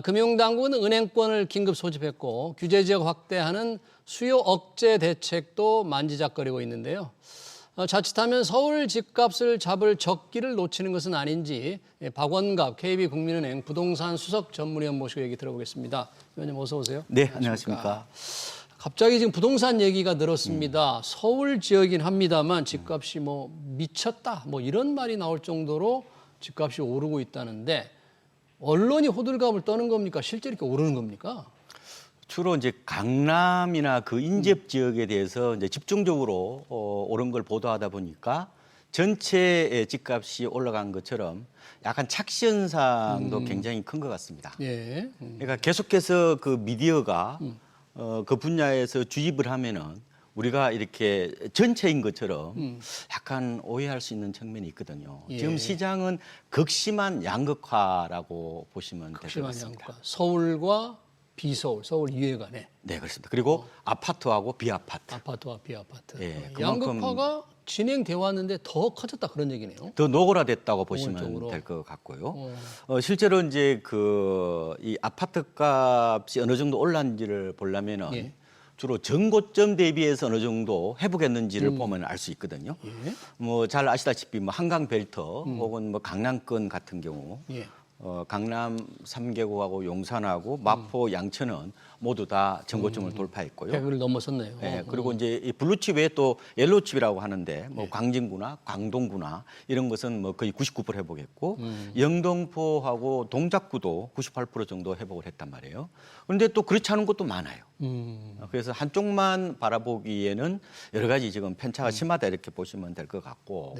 금융당국은 은행권을 긴급 소집했고 규제 지역 확대하는 수요 억제 대책도 만지작거리고 있는데요. 자칫하면 서울 집값을 잡을 적기를 놓치는 것은 아닌지 박원갑 KB국민은행 부동산 수석 전문위원 모시고 얘기 들어보겠습니다. 위원님 어서 오세요. 네, 안녕하십니까. 갑자기 지금 부동산 얘기가 늘었습니다. 서울 지역이긴 합니다만 집값이 뭐 미쳤다 뭐 이런 말이 나올 정도로 집값이 오르고 있다는데 언론이 호들갑을 떠는 겁니까? 실제 이렇게 오르는 겁니까? 주로 이제 강남이나 그 인접 지역에 대해서 이제 집중적으로 오른 걸 보도하다 보니까 전체의 집값이 올라간 것처럼 약간 착시 현상도 굉장히 큰 것 같습니다. 예. 그러니까 계속해서 그 미디어가 그 분야에서 주입을 하면은 우리가 이렇게 전체인 것처럼 약간 오해할 수 있는 측면이 있거든요. 예. 지금 시장은 극심한 양극화라고 보시면 될 것 같습니다. 양극화. 서울과 비서울, 서울 이외간에 네, 그렇습니다. 그리고 아파트하고 비아파트. 아파트와 비아파트. 예, 양극화가 진행돼 왔는데 더 커졌다 그런 얘기네요. 더 노골화됐다고 보시면 노골적으로. 될 것 같고요. 실제로 이제 이 아파트 값이 어느 정도 올랐는지를 보려면은 예. 주로 전고점 대비해서 어느 정도 회복했는지를 보면 알 수 있거든요. 예. 뭐 잘 아시다시피 뭐 한강 벨트 혹은 뭐 강남권 같은 경우 예. 강남 3개구하고 용산하고 마포, 양천은 모두 다 전고점을 돌파했고요. 100을 넘어섰네요. 네, 그리고 이제 이 블루칩 외에 또 옐로우칩이라고 하는데 뭐 광진구나 광동구나 이런 것은 뭐 거의 99% 회복했고 영등포하고 동작구도 98% 정도 회복을 했단 말이에요. 그런데 또 그렇지 않은 것도 많아요. 그래서 한쪽만 바라보기에는 여러 가지 지금 편차가 심하다 이렇게 보시면 될 것 같고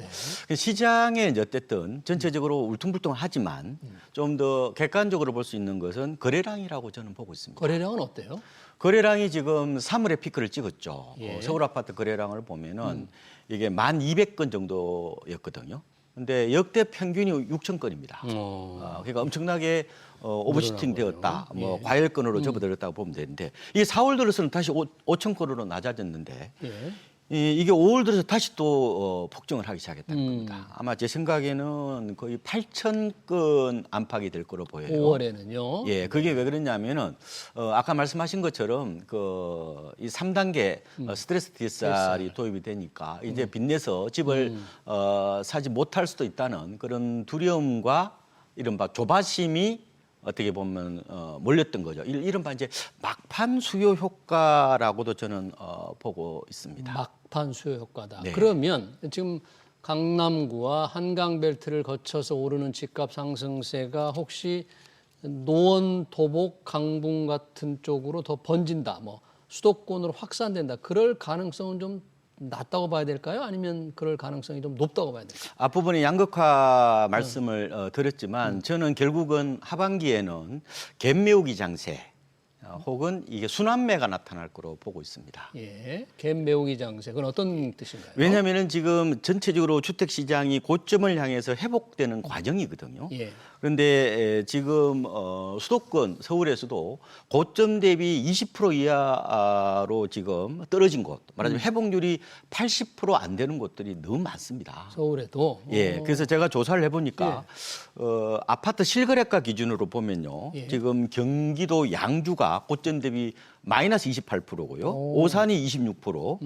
시장에 이제 어쨌든 전체적으로 울퉁불퉁하지만 좀 더 객관적으로 볼 수 있는 것은 거래량이라고 저는 보고 있습니다. 거래량은 어때요? 거래량이 지금 3월에 피크를 찍었죠. 예. 서울 아파트 거래량을 보면은 이게 1,200건 정도였거든요. 근데 역대 평균이 6,000건입니다. 그러니까 엄청나게 오버슈팅 되었다. 뭐 과열건으로 접어들었다고 보면 되는데 이게 4월 들어서는 다시 5,000건으로 낮아졌는데 예. 이게 5월 들어서 다시 또 폭증을 하기 시작했다는 겁니다. 아마 제 생각에는 거의 8,000건 안팎이 될 거로 보여요. 5월에는요. 예, 그게 왜 그러냐면은 아까 말씀하신 것처럼 이 3단계 스트레스 DSR이 도입이 되니까 이제 빚내서 집을 사지 못할 수도 있다는 그런 두려움과 이른바 조바심이 어떻게 보면 몰렸던 거죠. 이른바 이제 막판 수요 효과라고도 저는 보고 있습니다. 막판 수요 효과다. 네. 그러면 지금 강남구와 한강벨트를 거쳐서 오르는 집값 상승세가 혹시 노원, 도복, 강북 같은 쪽으로 더 번진다. 뭐 수도권으로 확산된다. 그럴 가능성은 좀 낮다고 봐야 될까요? 아니면 그럴 가능성이 좀 높다고 봐야 될까요? 앞부분에 양극화 말씀을 드렸지만 저는 결국은 하반기에는 갭매우기 장세 혹은 이게 순환매가 나타날 거로 보고 있습니다. 예, 갭 메우기 장세. 그건 어떤 뜻인가요? 왜냐하면 지금 전체적으로 주택 시장이 고점을 향해서 회복되는 과정이거든요. 예. 그런데 지금 수도권 서울에서도 고점 대비 20% 이하로 지금 떨어진 곳, 말하자면 회복률이 80% 안 되는 곳들이 너무 많습니다. 서울에도. 예, 그래서 제가 조사를 해보니까 아파트 실거래가 기준으로 보면요, 예. 지금 경기도 양주가 고점 대비 마이너스 28%고요, 오산이 26%,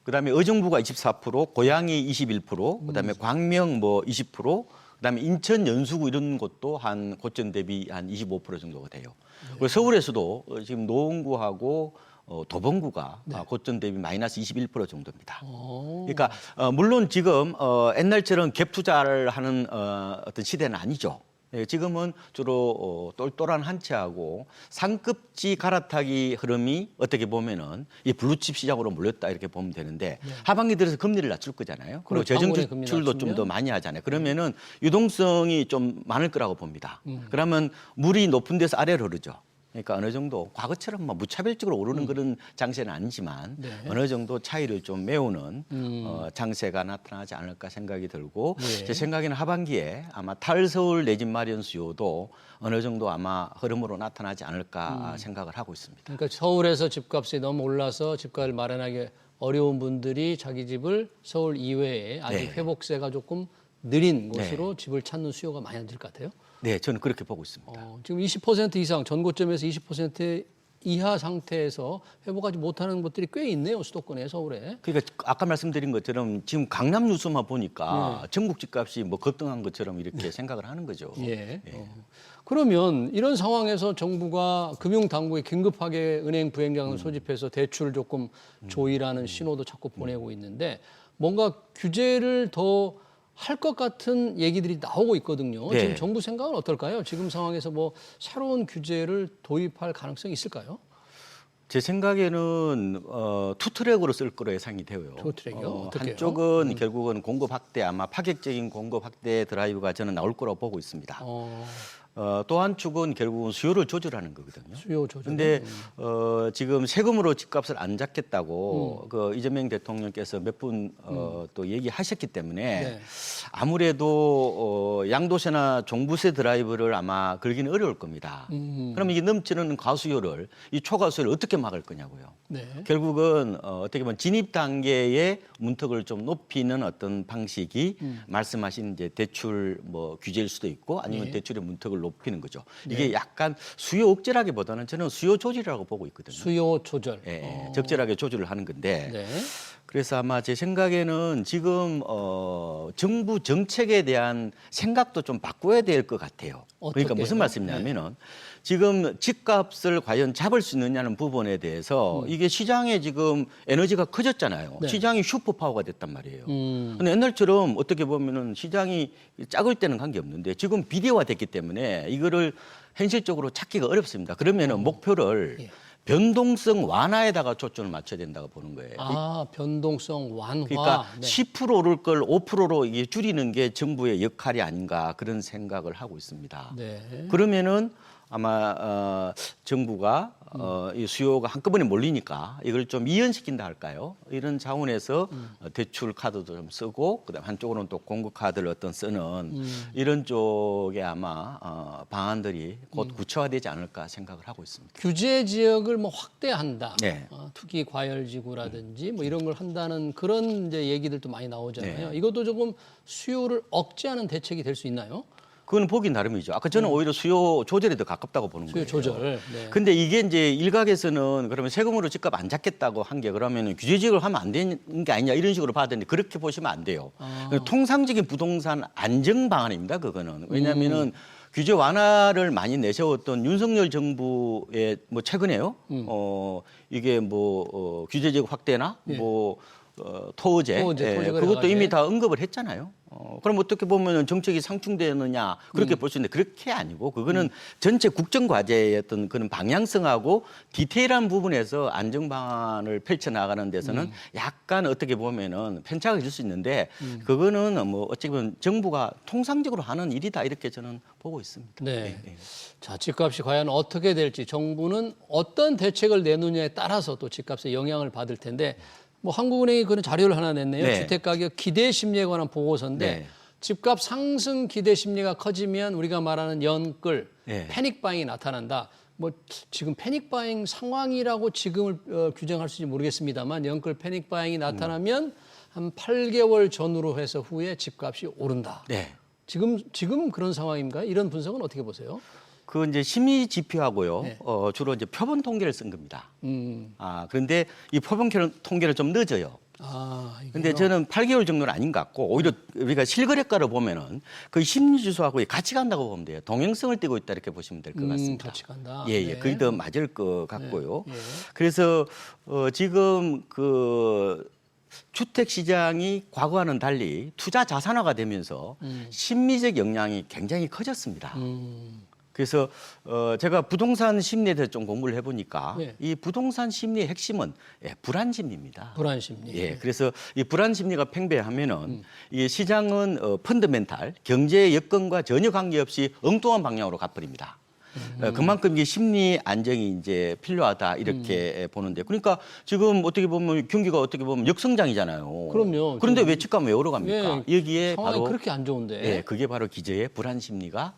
그다음에 의정부가 24%, 고양이 21%, 그다음에 광명 뭐 20%. 그다음에 인천, 연수구 이런 곳도 한 고점 대비 한 25% 정도가 돼요. 그리고 서울에서도 지금 노원구하고 도봉구가 고점 대비 마이너스 21% 정도입니다. 그러니까 물론 지금 옛날처럼 갭 투자를 하는 어떤 시대는 아니죠. 예, 지금은 주로 똘똘한 한 채하고 상급지 갈아타기 흐름이 어떻게 보면은 이 블루칩 시장으로 몰렸다 이렇게 보면 되는데 하반기 들어서 금리를 낮출 거잖아요. 그리고 재정 지출도 좀 더 많이 하잖아요. 그러면은 유동성이 좀 많을 거라고 봅니다. 그러면 물이 높은 데서 아래로 흐르죠. 그러니까 어느 정도 과거처럼 뭐 무차별적으로 오르는 그런 장세는 아니지만 어느 정도 차이를 좀 메우는 장세가 나타나지 않을까 생각이 들고 제 생각에는 하반기에 아마 탈서울 내 집 마련 수요도 어느 정도 아마 흐름으로 나타나지 않을까 생각을 하고 있습니다. 그러니까 서울에서 집값이 너무 올라서 집값을 마련하기 어려운 분들이 자기 집을 서울 이외에 아직 회복세가 조금 느린 곳으로 집을 찾는 수요가 많이 될 것 같아요. 네, 저는 그렇게 보고 있습니다. 지금 20% 이상 전고점에서 20% 이하 상태에서 회복하지 못하는 것들이 꽤 있네요. 수도권에, 서울에. 그러니까 아까 말씀드린 것처럼 지금 강남 뉴스만 보니까 전국 집값이 뭐 급등한 것처럼 이렇게 생각을 하는 거죠. 예. 그러면 이런 상황에서 정부가 금융당국이 긴급하게 은행 부행장을 소집해서 대출을 조금 조이라는 신호도 자꾸 보내고 있는데 뭔가 규제를 더 할 것 같은 얘기들이 나오고 있거든요. 네. 지금 정부 생각은 어떨까요? 지금 상황에서 뭐 새로운 규제를 도입할 가능성이 있을까요? 제 생각에는 투트랙으로 쓸 거로 예상이 되고요. 투트랙이요? 어떻게요? 한쪽은 결국은 공급 확대, 아마 파격적인 공급 확대 드라이브가 저는 나올 거라고 보고 있습니다. 또 한 축은 결국은 수요를 조절하는 거거든요. 수요 조절. 근데 지금 세금으로 집값을 안 잡겠다고 그 이재명 대통령께서 몇 분 또 얘기하셨기 때문에 아무래도 양도세나 종부세 드라이브를 아마 걸기는 어려울 겁니다. 그럼 이게 넘치는 과수요를 이 초과수요를 어떻게 막을 거냐고요. 네. 결국은 어떻게 보면 진입 단계의 문턱을 좀 높이는 어떤 방식이 말씀하신 이제 대출 뭐 규제일 수도 있고 아니면 대출의 문턱을 높이는 거죠. 이게 약간 수요 억제라기보다는 저는 수요 조절이라고 보고 있거든요. 수요 조절. 예, 적절하게 조절을 하는 건데 네. 그래서 아마 제 생각에는 지금 정부 정책에 대한 생각도 좀 바꿔야 될 것 같아요. 그러니까 무슨 말씀이냐면은 지금 집값을 과연 잡을 수 있느냐는 부분에 대해서 이게 시장에 지금 에너지가 커졌잖아요. 네. 시장이 슈퍼파워가 됐단 말이에요. 근데 옛날처럼 어떻게 보면은 시장이 작을 때는 관계없는데 지금 비대화됐기 때문에 이거를 현실적으로 찾기가 어렵습니다. 그러면은 목표를 변동성 완화에다가 초점을 맞춰야 된다고 보는 거예요. 아, 변동성 완화. 그러니까 네. 10% 오를 걸 5%로 이게 줄이는 게 정부의 역할이 아닌가 그런 생각을 하고 있습니다. 네. 그러면은 아마 정부가 이 수요가 한꺼번에 몰리니까 이걸 좀 이연시킨다 할까요? 이런 차원에서 대출 카드도 좀 쓰고 그다음 한쪽으로는 또 공급 카드를 어떤 쓰는 이런 쪽에 아마 방안들이 곧 구체화되지 않을까 생각을 하고 있습니다. 규제 지역을 뭐 확대한다. 네. 투기 과열지구라든지 뭐 이런 걸 한다는 그런 이제 얘기들도 많이 나오잖아요. 네. 이것도 조금 수요를 억제하는 대책이 될 수 있나요? 그건 보기 나름이죠. 아까 저는 오히려 수요 조절에 더 가깝다고 보는 수요 거예요. 조절. 네. 근데 이게 이제 일각에서는 그러면 세금으로 집값 안 잡겠다고 한 게 그러면 규제 지역을 하면 안 되는 게 아니냐 이런 식으로 봐야 되는데 그렇게 보시면 안 돼요. 통상적인 부동산 안정 방안입니다. 그거는. 왜냐하면은 규제 완화를 많이 내세웠던 윤석열 정부의 뭐 최근에요. 이게 뭐 규제 지역 확대나 뭐 토어제, 토지가 그것도 여러 이미 가지. 다 언급을 했잖아요. 그럼 어떻게 보면 정책이 상충되느냐 그렇게 볼 수 있는데 그렇게 아니고 그거는 전체 국정 과제의 어떤 그런 방향성하고 디테일한 부분에서 안정 방안을 펼쳐 나가는 데서는 약간 어떻게 보면은 편차가 있을 수 있는데 그거는 뭐 어찌 보면 정부가 통상적으로 하는 일이다 이렇게 저는 보고 있습니다. 네. 예, 예. 자, 집값이 과연 어떻게 될지 정부는 어떤 대책을 내느냐에 따라서 또 집값에 영향을 받을 텐데 뭐 한국은행이 그런 자료를 하나 냈네요. 네. 주택가격 기대 심리에 관한 보고서인데 네. 집값 상승 기대 심리가 커지면 우리가 말하는 연끌, 네. 패닉 바잉이 나타난다. 뭐 지금 패닉 바잉 상황이라고 지금을 규정할 수 있을지 모르겠습니다만 연끌 패닉 바잉이 나타나면 한 8개월 전후로 해서 후에 집값이 오른다. 네. 지금 그런 상황인가요? 이런 분석은 어떻게 보세요? 그 이제 심의 지표하고요. 네. 주로 이제 표본 통계를 쓴 겁니다. 음. 그런데 이 표본 통계를 좀 늦어요. 이게요? 근데 저는 8개월 정도는 아닌 것 같고 오히려 우리가 실거래가를 보면은 그 심리지수하고 같이 간다고 보면 돼요. 동행성을 띠고 있다 이렇게 보시면 될 것 같습니다. 같이 간다. 예, 예. 네. 그게 더 맞을 것 같고요. 네. 예. 그래서 지금 그 주택 시장이 과거와는 달리 투자 자산화가 되면서 심리적 영향이 굉장히 커졌습니다. 그래서 제가 부동산 심리에 대해서 좀 공부를 해보니까 네. 이 부동산 심리의 핵심은 불안 심리입니다. 불안 심리. 예, 그래서 이 불안 심리가 팽배하면은 이 시장은 펀더멘탈 경제 여건과 전혀 관계없이 엉뚱한 방향으로 가버립니다. 그만큼 이게 심리 안정이 이제 필요하다 이렇게 보는데 그러니까 지금 어떻게 보면 경기가 어떻게 보면 역성장이잖아요. 그럼요. 그런데 왜 집값 왜 오르갑니까? 예, 여기에 상황이 바로 그렇게 안 좋은데. 예, 그게 바로 기저의 불안 심리가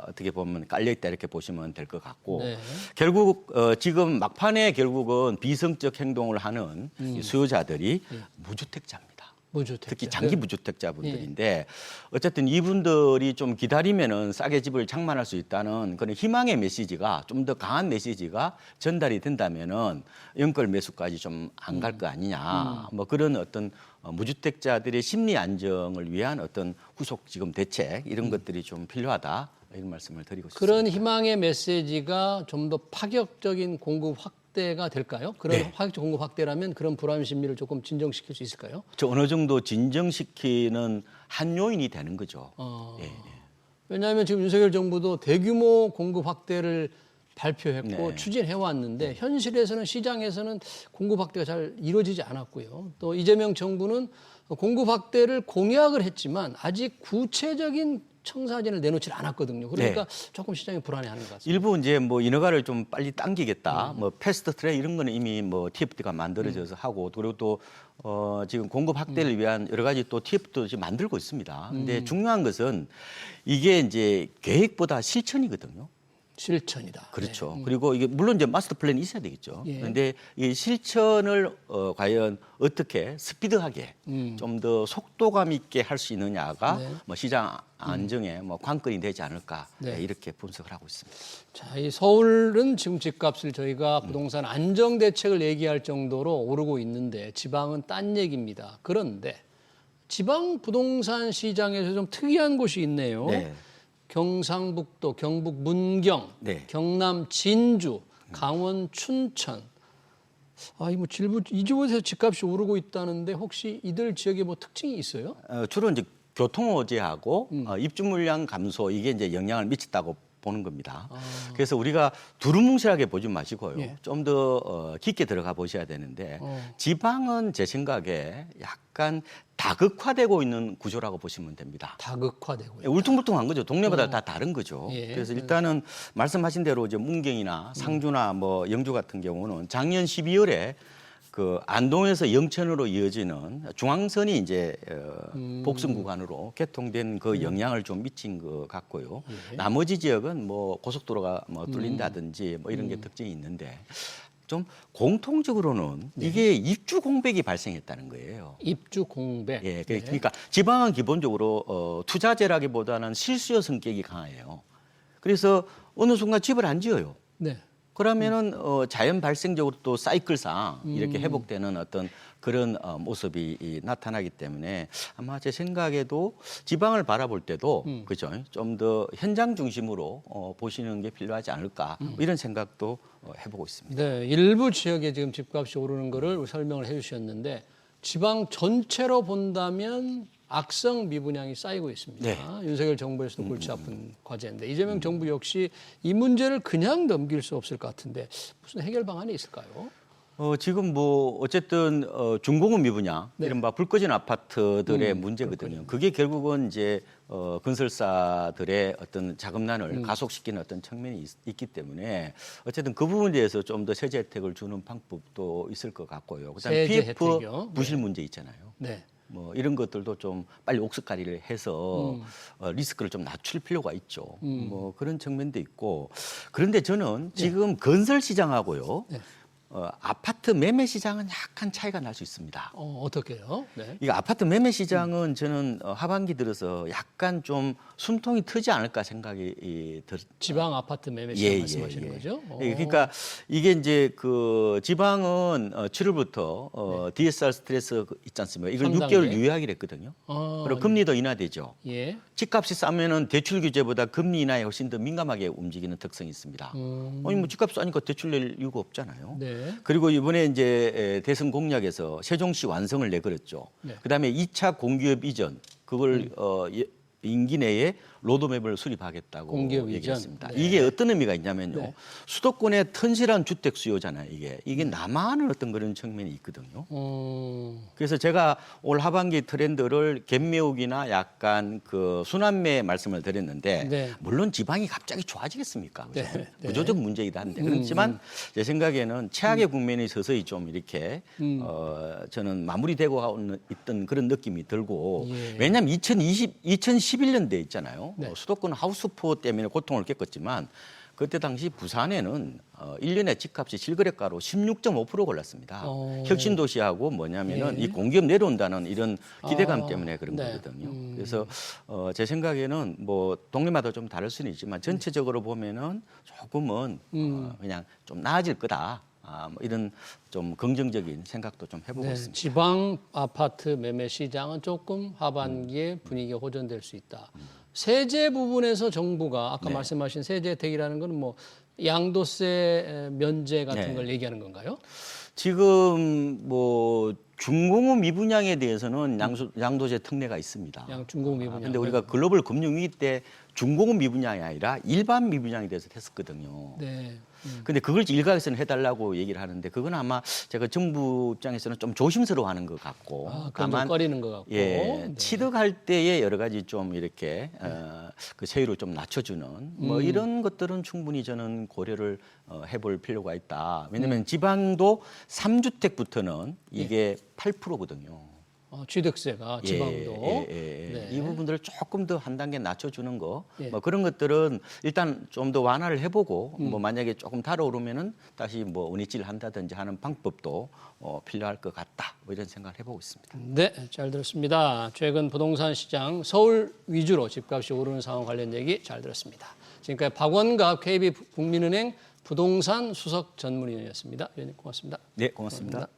어떻게 보면 깔려 있다 이렇게 보시면 될 것 같고 네. 결국 지금 막판에 결국은 비성적 행동을 하는 이 수요자들이 무주택자입니다. 무주택자. 특히 장기 무주택자분들인데 어쨌든 이분들이 좀 기다리면은 싸게 집을 장만할 수 있다는 그런 희망의 메시지가 좀 더 강한 메시지가 전달이 된다면은 연끌 매수까지 좀 안 갈 거 아니냐 뭐 그런 어떤 무주택자들의 심리 안정을 위한 어떤 후속 지금 대책 이런 것들이 좀 필요하다 이런 말씀을 드리고 싶습니다. 그런 희망의 메시지가 좀 더 파격적인 공급 확대가 될까요? 그런 네. 파격적 공급 확대라면 그런 불안 심리를 조금 진정시킬 수 있을까요? 저 어느 정도 진정시키는 한 요인이 되는 거죠. 예, 예. 왜냐하면 지금 윤석열 정부도 대규모 공급 확대를 발표했고 네. 추진해 왔는데 현실에서는 시장에서는 공급 확대가 잘 이루어지지 않았고요. 또 이재명 정부는 공급 확대를 공약을 했지만 아직 구체적인 청사진을 내놓질 않았거든요. 그러니까 조금 시장이 불안해하는 것 같습니다. 일부 이제 뭐 인허가를 좀 빨리 당기겠다. 뭐 패스트 트랙 이런 거는 이미 뭐 TFD가 만들어져서 하고 그리고 또 지금 공급 확대를 위한 여러 가지 또 TF도 지금 만들고 있습니다. 근데 중요한 것은 이게 이제 계획보다 실천이거든요. 실천이다. 그렇죠. 그리고 이게 물론 이제 마스터 플랜이 있어야 되겠죠. 예. 그런데 이 실천을 과연 어떻게 스피드하게 좀 더 속도감 있게 할 수 있느냐가 네. 뭐 시장 안정에 뭐 관건이 되지 않을까 네. 이렇게 분석을 하고 있습니다. 자, 이 서울은 지금 집값을 저희가 부동산 안정 대책을 얘기할 정도로 오르고 있는데 지방은 딴 얘기입니다. 그런데 지방 부동산 시장에서 좀 특이한 곳이 있네요. 네. 경상북도, 경북 문경, 네. 경남 진주, 강원 춘천. 뭐 이곳에서 집값이 오르고 있다는데 혹시 이들 지역에 뭐 특징이 있어요? 주로 이제 교통 호재하고 입주 물량 감소 이게 이제 영향을 미쳤다고 보는 겁니다. 그래서 우리가 두루뭉실하게 보지 마시고요. 예. 좀 더 깊게 들어가 보셔야 되는데 지방은 제 생각에 약간 다극화되고 있는 구조라고 보시면 됩니다. 다극화되고 있다. 울퉁불퉁한 거죠. 동네마다 다 다른 거죠. 예. 그래서 일단은 말씀하신 대로 이제 문경이나 상주나 뭐 영주 같은 경우는 작년 12월에 그 안동에서 영천으로 이어지는 중앙선이 이제 복선 구간으로 개통된 그 영향을 좀 미친 것 같고요. 나머지 지역은 뭐 고속도로가 뭐 뚫린다든지 뭐 이런 게 특징이 있는데 좀 공통적으로는 이게 입주 공백이 발생했다는 거예요. 입주 공백. 예, 그러니까 지방은 기본적으로 투자재라기보다는 실수요 성격이 강해요. 그래서 어느 순간 집을 안 지어요. 네. 그러면은 자연 발생적으로 또 사이클상 이렇게 회복되는 어떤 그런 모습이 나타나기 때문에 아마 제 생각에도 지방을 바라볼 때도 그죠 좀 더 현장 중심으로 보시는 게 필요하지 않을까 이런 생각도 해보고 있습니다. 네, 일부 지역에 지금 집값이 오르는 거를 설명을 해주셨는데 지방 전체로 본다면 악성 미분양이 쌓이고 있습니다. 네. 윤석열 정부에서도 골치 아픈 과제인데 이재명 정부 역시 이 문제를 그냥 넘길 수 없을 것 같은데 무슨 해결 방안이 있을까요? 지금 뭐 어쨌든 중공업 미분양, 네. 이른바 불 꺼진 아파트들의 문제거든요. 그게 결국은 이제 건설사들의 어떤 자금난을 가속시키는 어떤 측면이 있기 때문에 어쨌든 그 부분에 대해서 좀 더 세제 혜택을 주는 방법도 있을 것 같고요. 그다음에 세제 PF 혜택이요? 부실 문제 있잖아요. 네. 뭐 이런 것들도 좀 빨리 옥석가리를 해서 리스크를 좀 낮출 필요가 있죠. 뭐 그런 측면도 있고. 그런데 저는 지금 건설 시장하고요. 네. 아파트 매매 시장은 약간 차이가 날 수 있습니다. 어떻게요? 네. 이 아파트 매매 시장은 저는 하반기 들어서 약간 좀 숨통이 트지 않을까 생각이 지방 아파트 매매 시장 말씀하시는 거죠? 그러니까 이게 이제 그 지방은 7월부터 DSR 스트레스 있지 않습니까? 이걸 6개월 유예하기로 했거든요. 그리고 금리도 인하되죠. 예. 집값이 싸면은 대출 규제보다 금리 인하에 훨씬 더 민감하게 움직이는 특성이 있습니다. 아니 뭐 집값 싸니까 대출 낼 이유가 없잖아요. 네. 그리고 이번에 이제 대선 공약에서 세종시 완성을 내걸었죠. 네. 그다음에 2차 공기업 이전 그걸 임기 내에 로드맵을 수립하겠다고 공기업 얘기했습니다. 이전. 네. 이게 어떤 의미가 있냐면요. 네. 수도권의 튼실한 주택 수요잖아요. 이게 남아하는 어떤 그런 측면이 있거든요. 그래서 제가 올 하반기 트렌드를 갭매우기나 약간 그 순환매 말씀을 드렸는데 네. 물론 지방이 갑자기 좋아지겠습니까? 그죠? 네. 네. 구조적 문제이긴 한데 그렇지만 제 생각에는 최악의 국면이 서서히 좀 이렇게 저는 마무리되고 있던 그런 느낌이 들고 예. 왜냐하면 2011년대 있잖아요. 네. 수도권 하우스포 때문에 고통을 겪었지만 그때 당시 부산에는 1년에 집값이 실거래가로 16.5% 올랐습니다. 혁신도시하고 뭐냐면은 예. 이 공기업 내려온다는 이런 기대감 때문에 그런 네. 거거든요. 그래서 제 생각에는 뭐 동네마다 좀 다를 수는 있지만 전체적으로 보면은 조금은 그냥 좀 나아질 거다. 뭐 이런 좀 긍정적인 생각도 좀 해보고 네, 있습니다. 지방 아파트 매매 시장은 조금 하반기에 분위기가 호전될 수 있다. 세제 부분에서 정부가 아까 네. 말씀하신 세제 혜택이라는 건 뭐 양도세 면제 같은 네. 걸 얘기하는 건가요? 지금 뭐 중공업 미분양에 대해서는 양도세 특례가 있습니다. 중공업 미분양. 그런데 우리가 글로벌 금융위기 때 중공업 미분양이 아니라 일반 미분양에 대해서 했었거든요. 네. 근데 그걸 일각에서는 해달라고 얘기를 하는데 그건 아마 제가 정부 입장에서는 좀 조심스러워하는 것 같고 그건 좀 꺼리는 것 같고. 예, 네. 취득할 때에 여러 가지 좀 이렇게 그 세율을 좀 낮춰주는 뭐 이런 것들은 충분히 저는 고려를 해볼 필요가 있다. 왜냐하면 지방도 3주택부터는 이게 8%거든요. 취득세가 지방도. 네. 이 부분들을 조금 더 한 단계 낮춰주는 거, 예. 뭐 그런 것들은 일단 좀 더 완화를 해보고, 뭐 만약에 조금 달아오르면은 다시 뭐 은이질 한다든지 하는 방법도 필요할 것 같다. 뭐 이런 생각을 해보고 있습니다. 네, 잘 들었습니다. 최근 부동산 시장 서울 위주로 집값이 오르는 상황 관련 얘기 잘 들었습니다. 지금까지 박원갑 KB국민은행 부동산 수석 전문위원이었습니다. 위원님 고맙습니다. 네, 고맙습니다.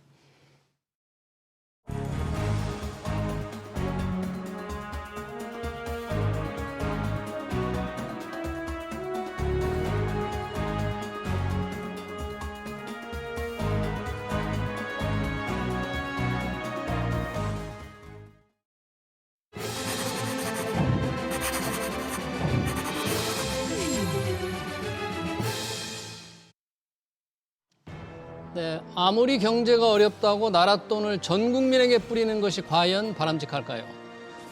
네, 아무리 경제가 어렵다고 나라 돈을 전 국민에게 뿌리는 것이 과연 바람직할까요?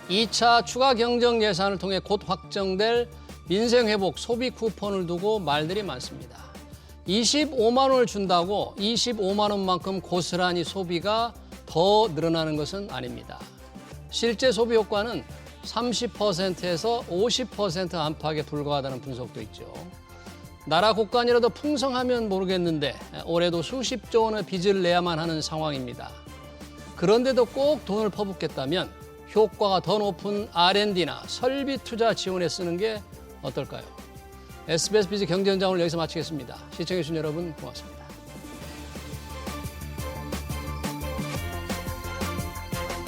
2차 추가 경정 예산을 통해 곧 확정될 민생회복 소비 쿠폰을 두고 말들이 많습니다. 25만 원을 준다고 25만 원만큼 고스란히 소비가 더 늘어나는 것은 아닙니다. 실제 소비 효과는 30%에서 50% 안팎에 불과하다는 분석도 있죠. 나라 국간이라도 풍성하면 모르겠는데 올해도 수십조 원의 빚을 내야만 하는 상황입니다. 그런데도 꼭 돈을 퍼붓겠다면 효과가 더 높은 R&D나 설비 투자 지원에 쓰는 게 어떨까요? SBS 비즈 경제 현장을 여기서 마치겠습니다. 시청해주신 여러분 고맙습니다.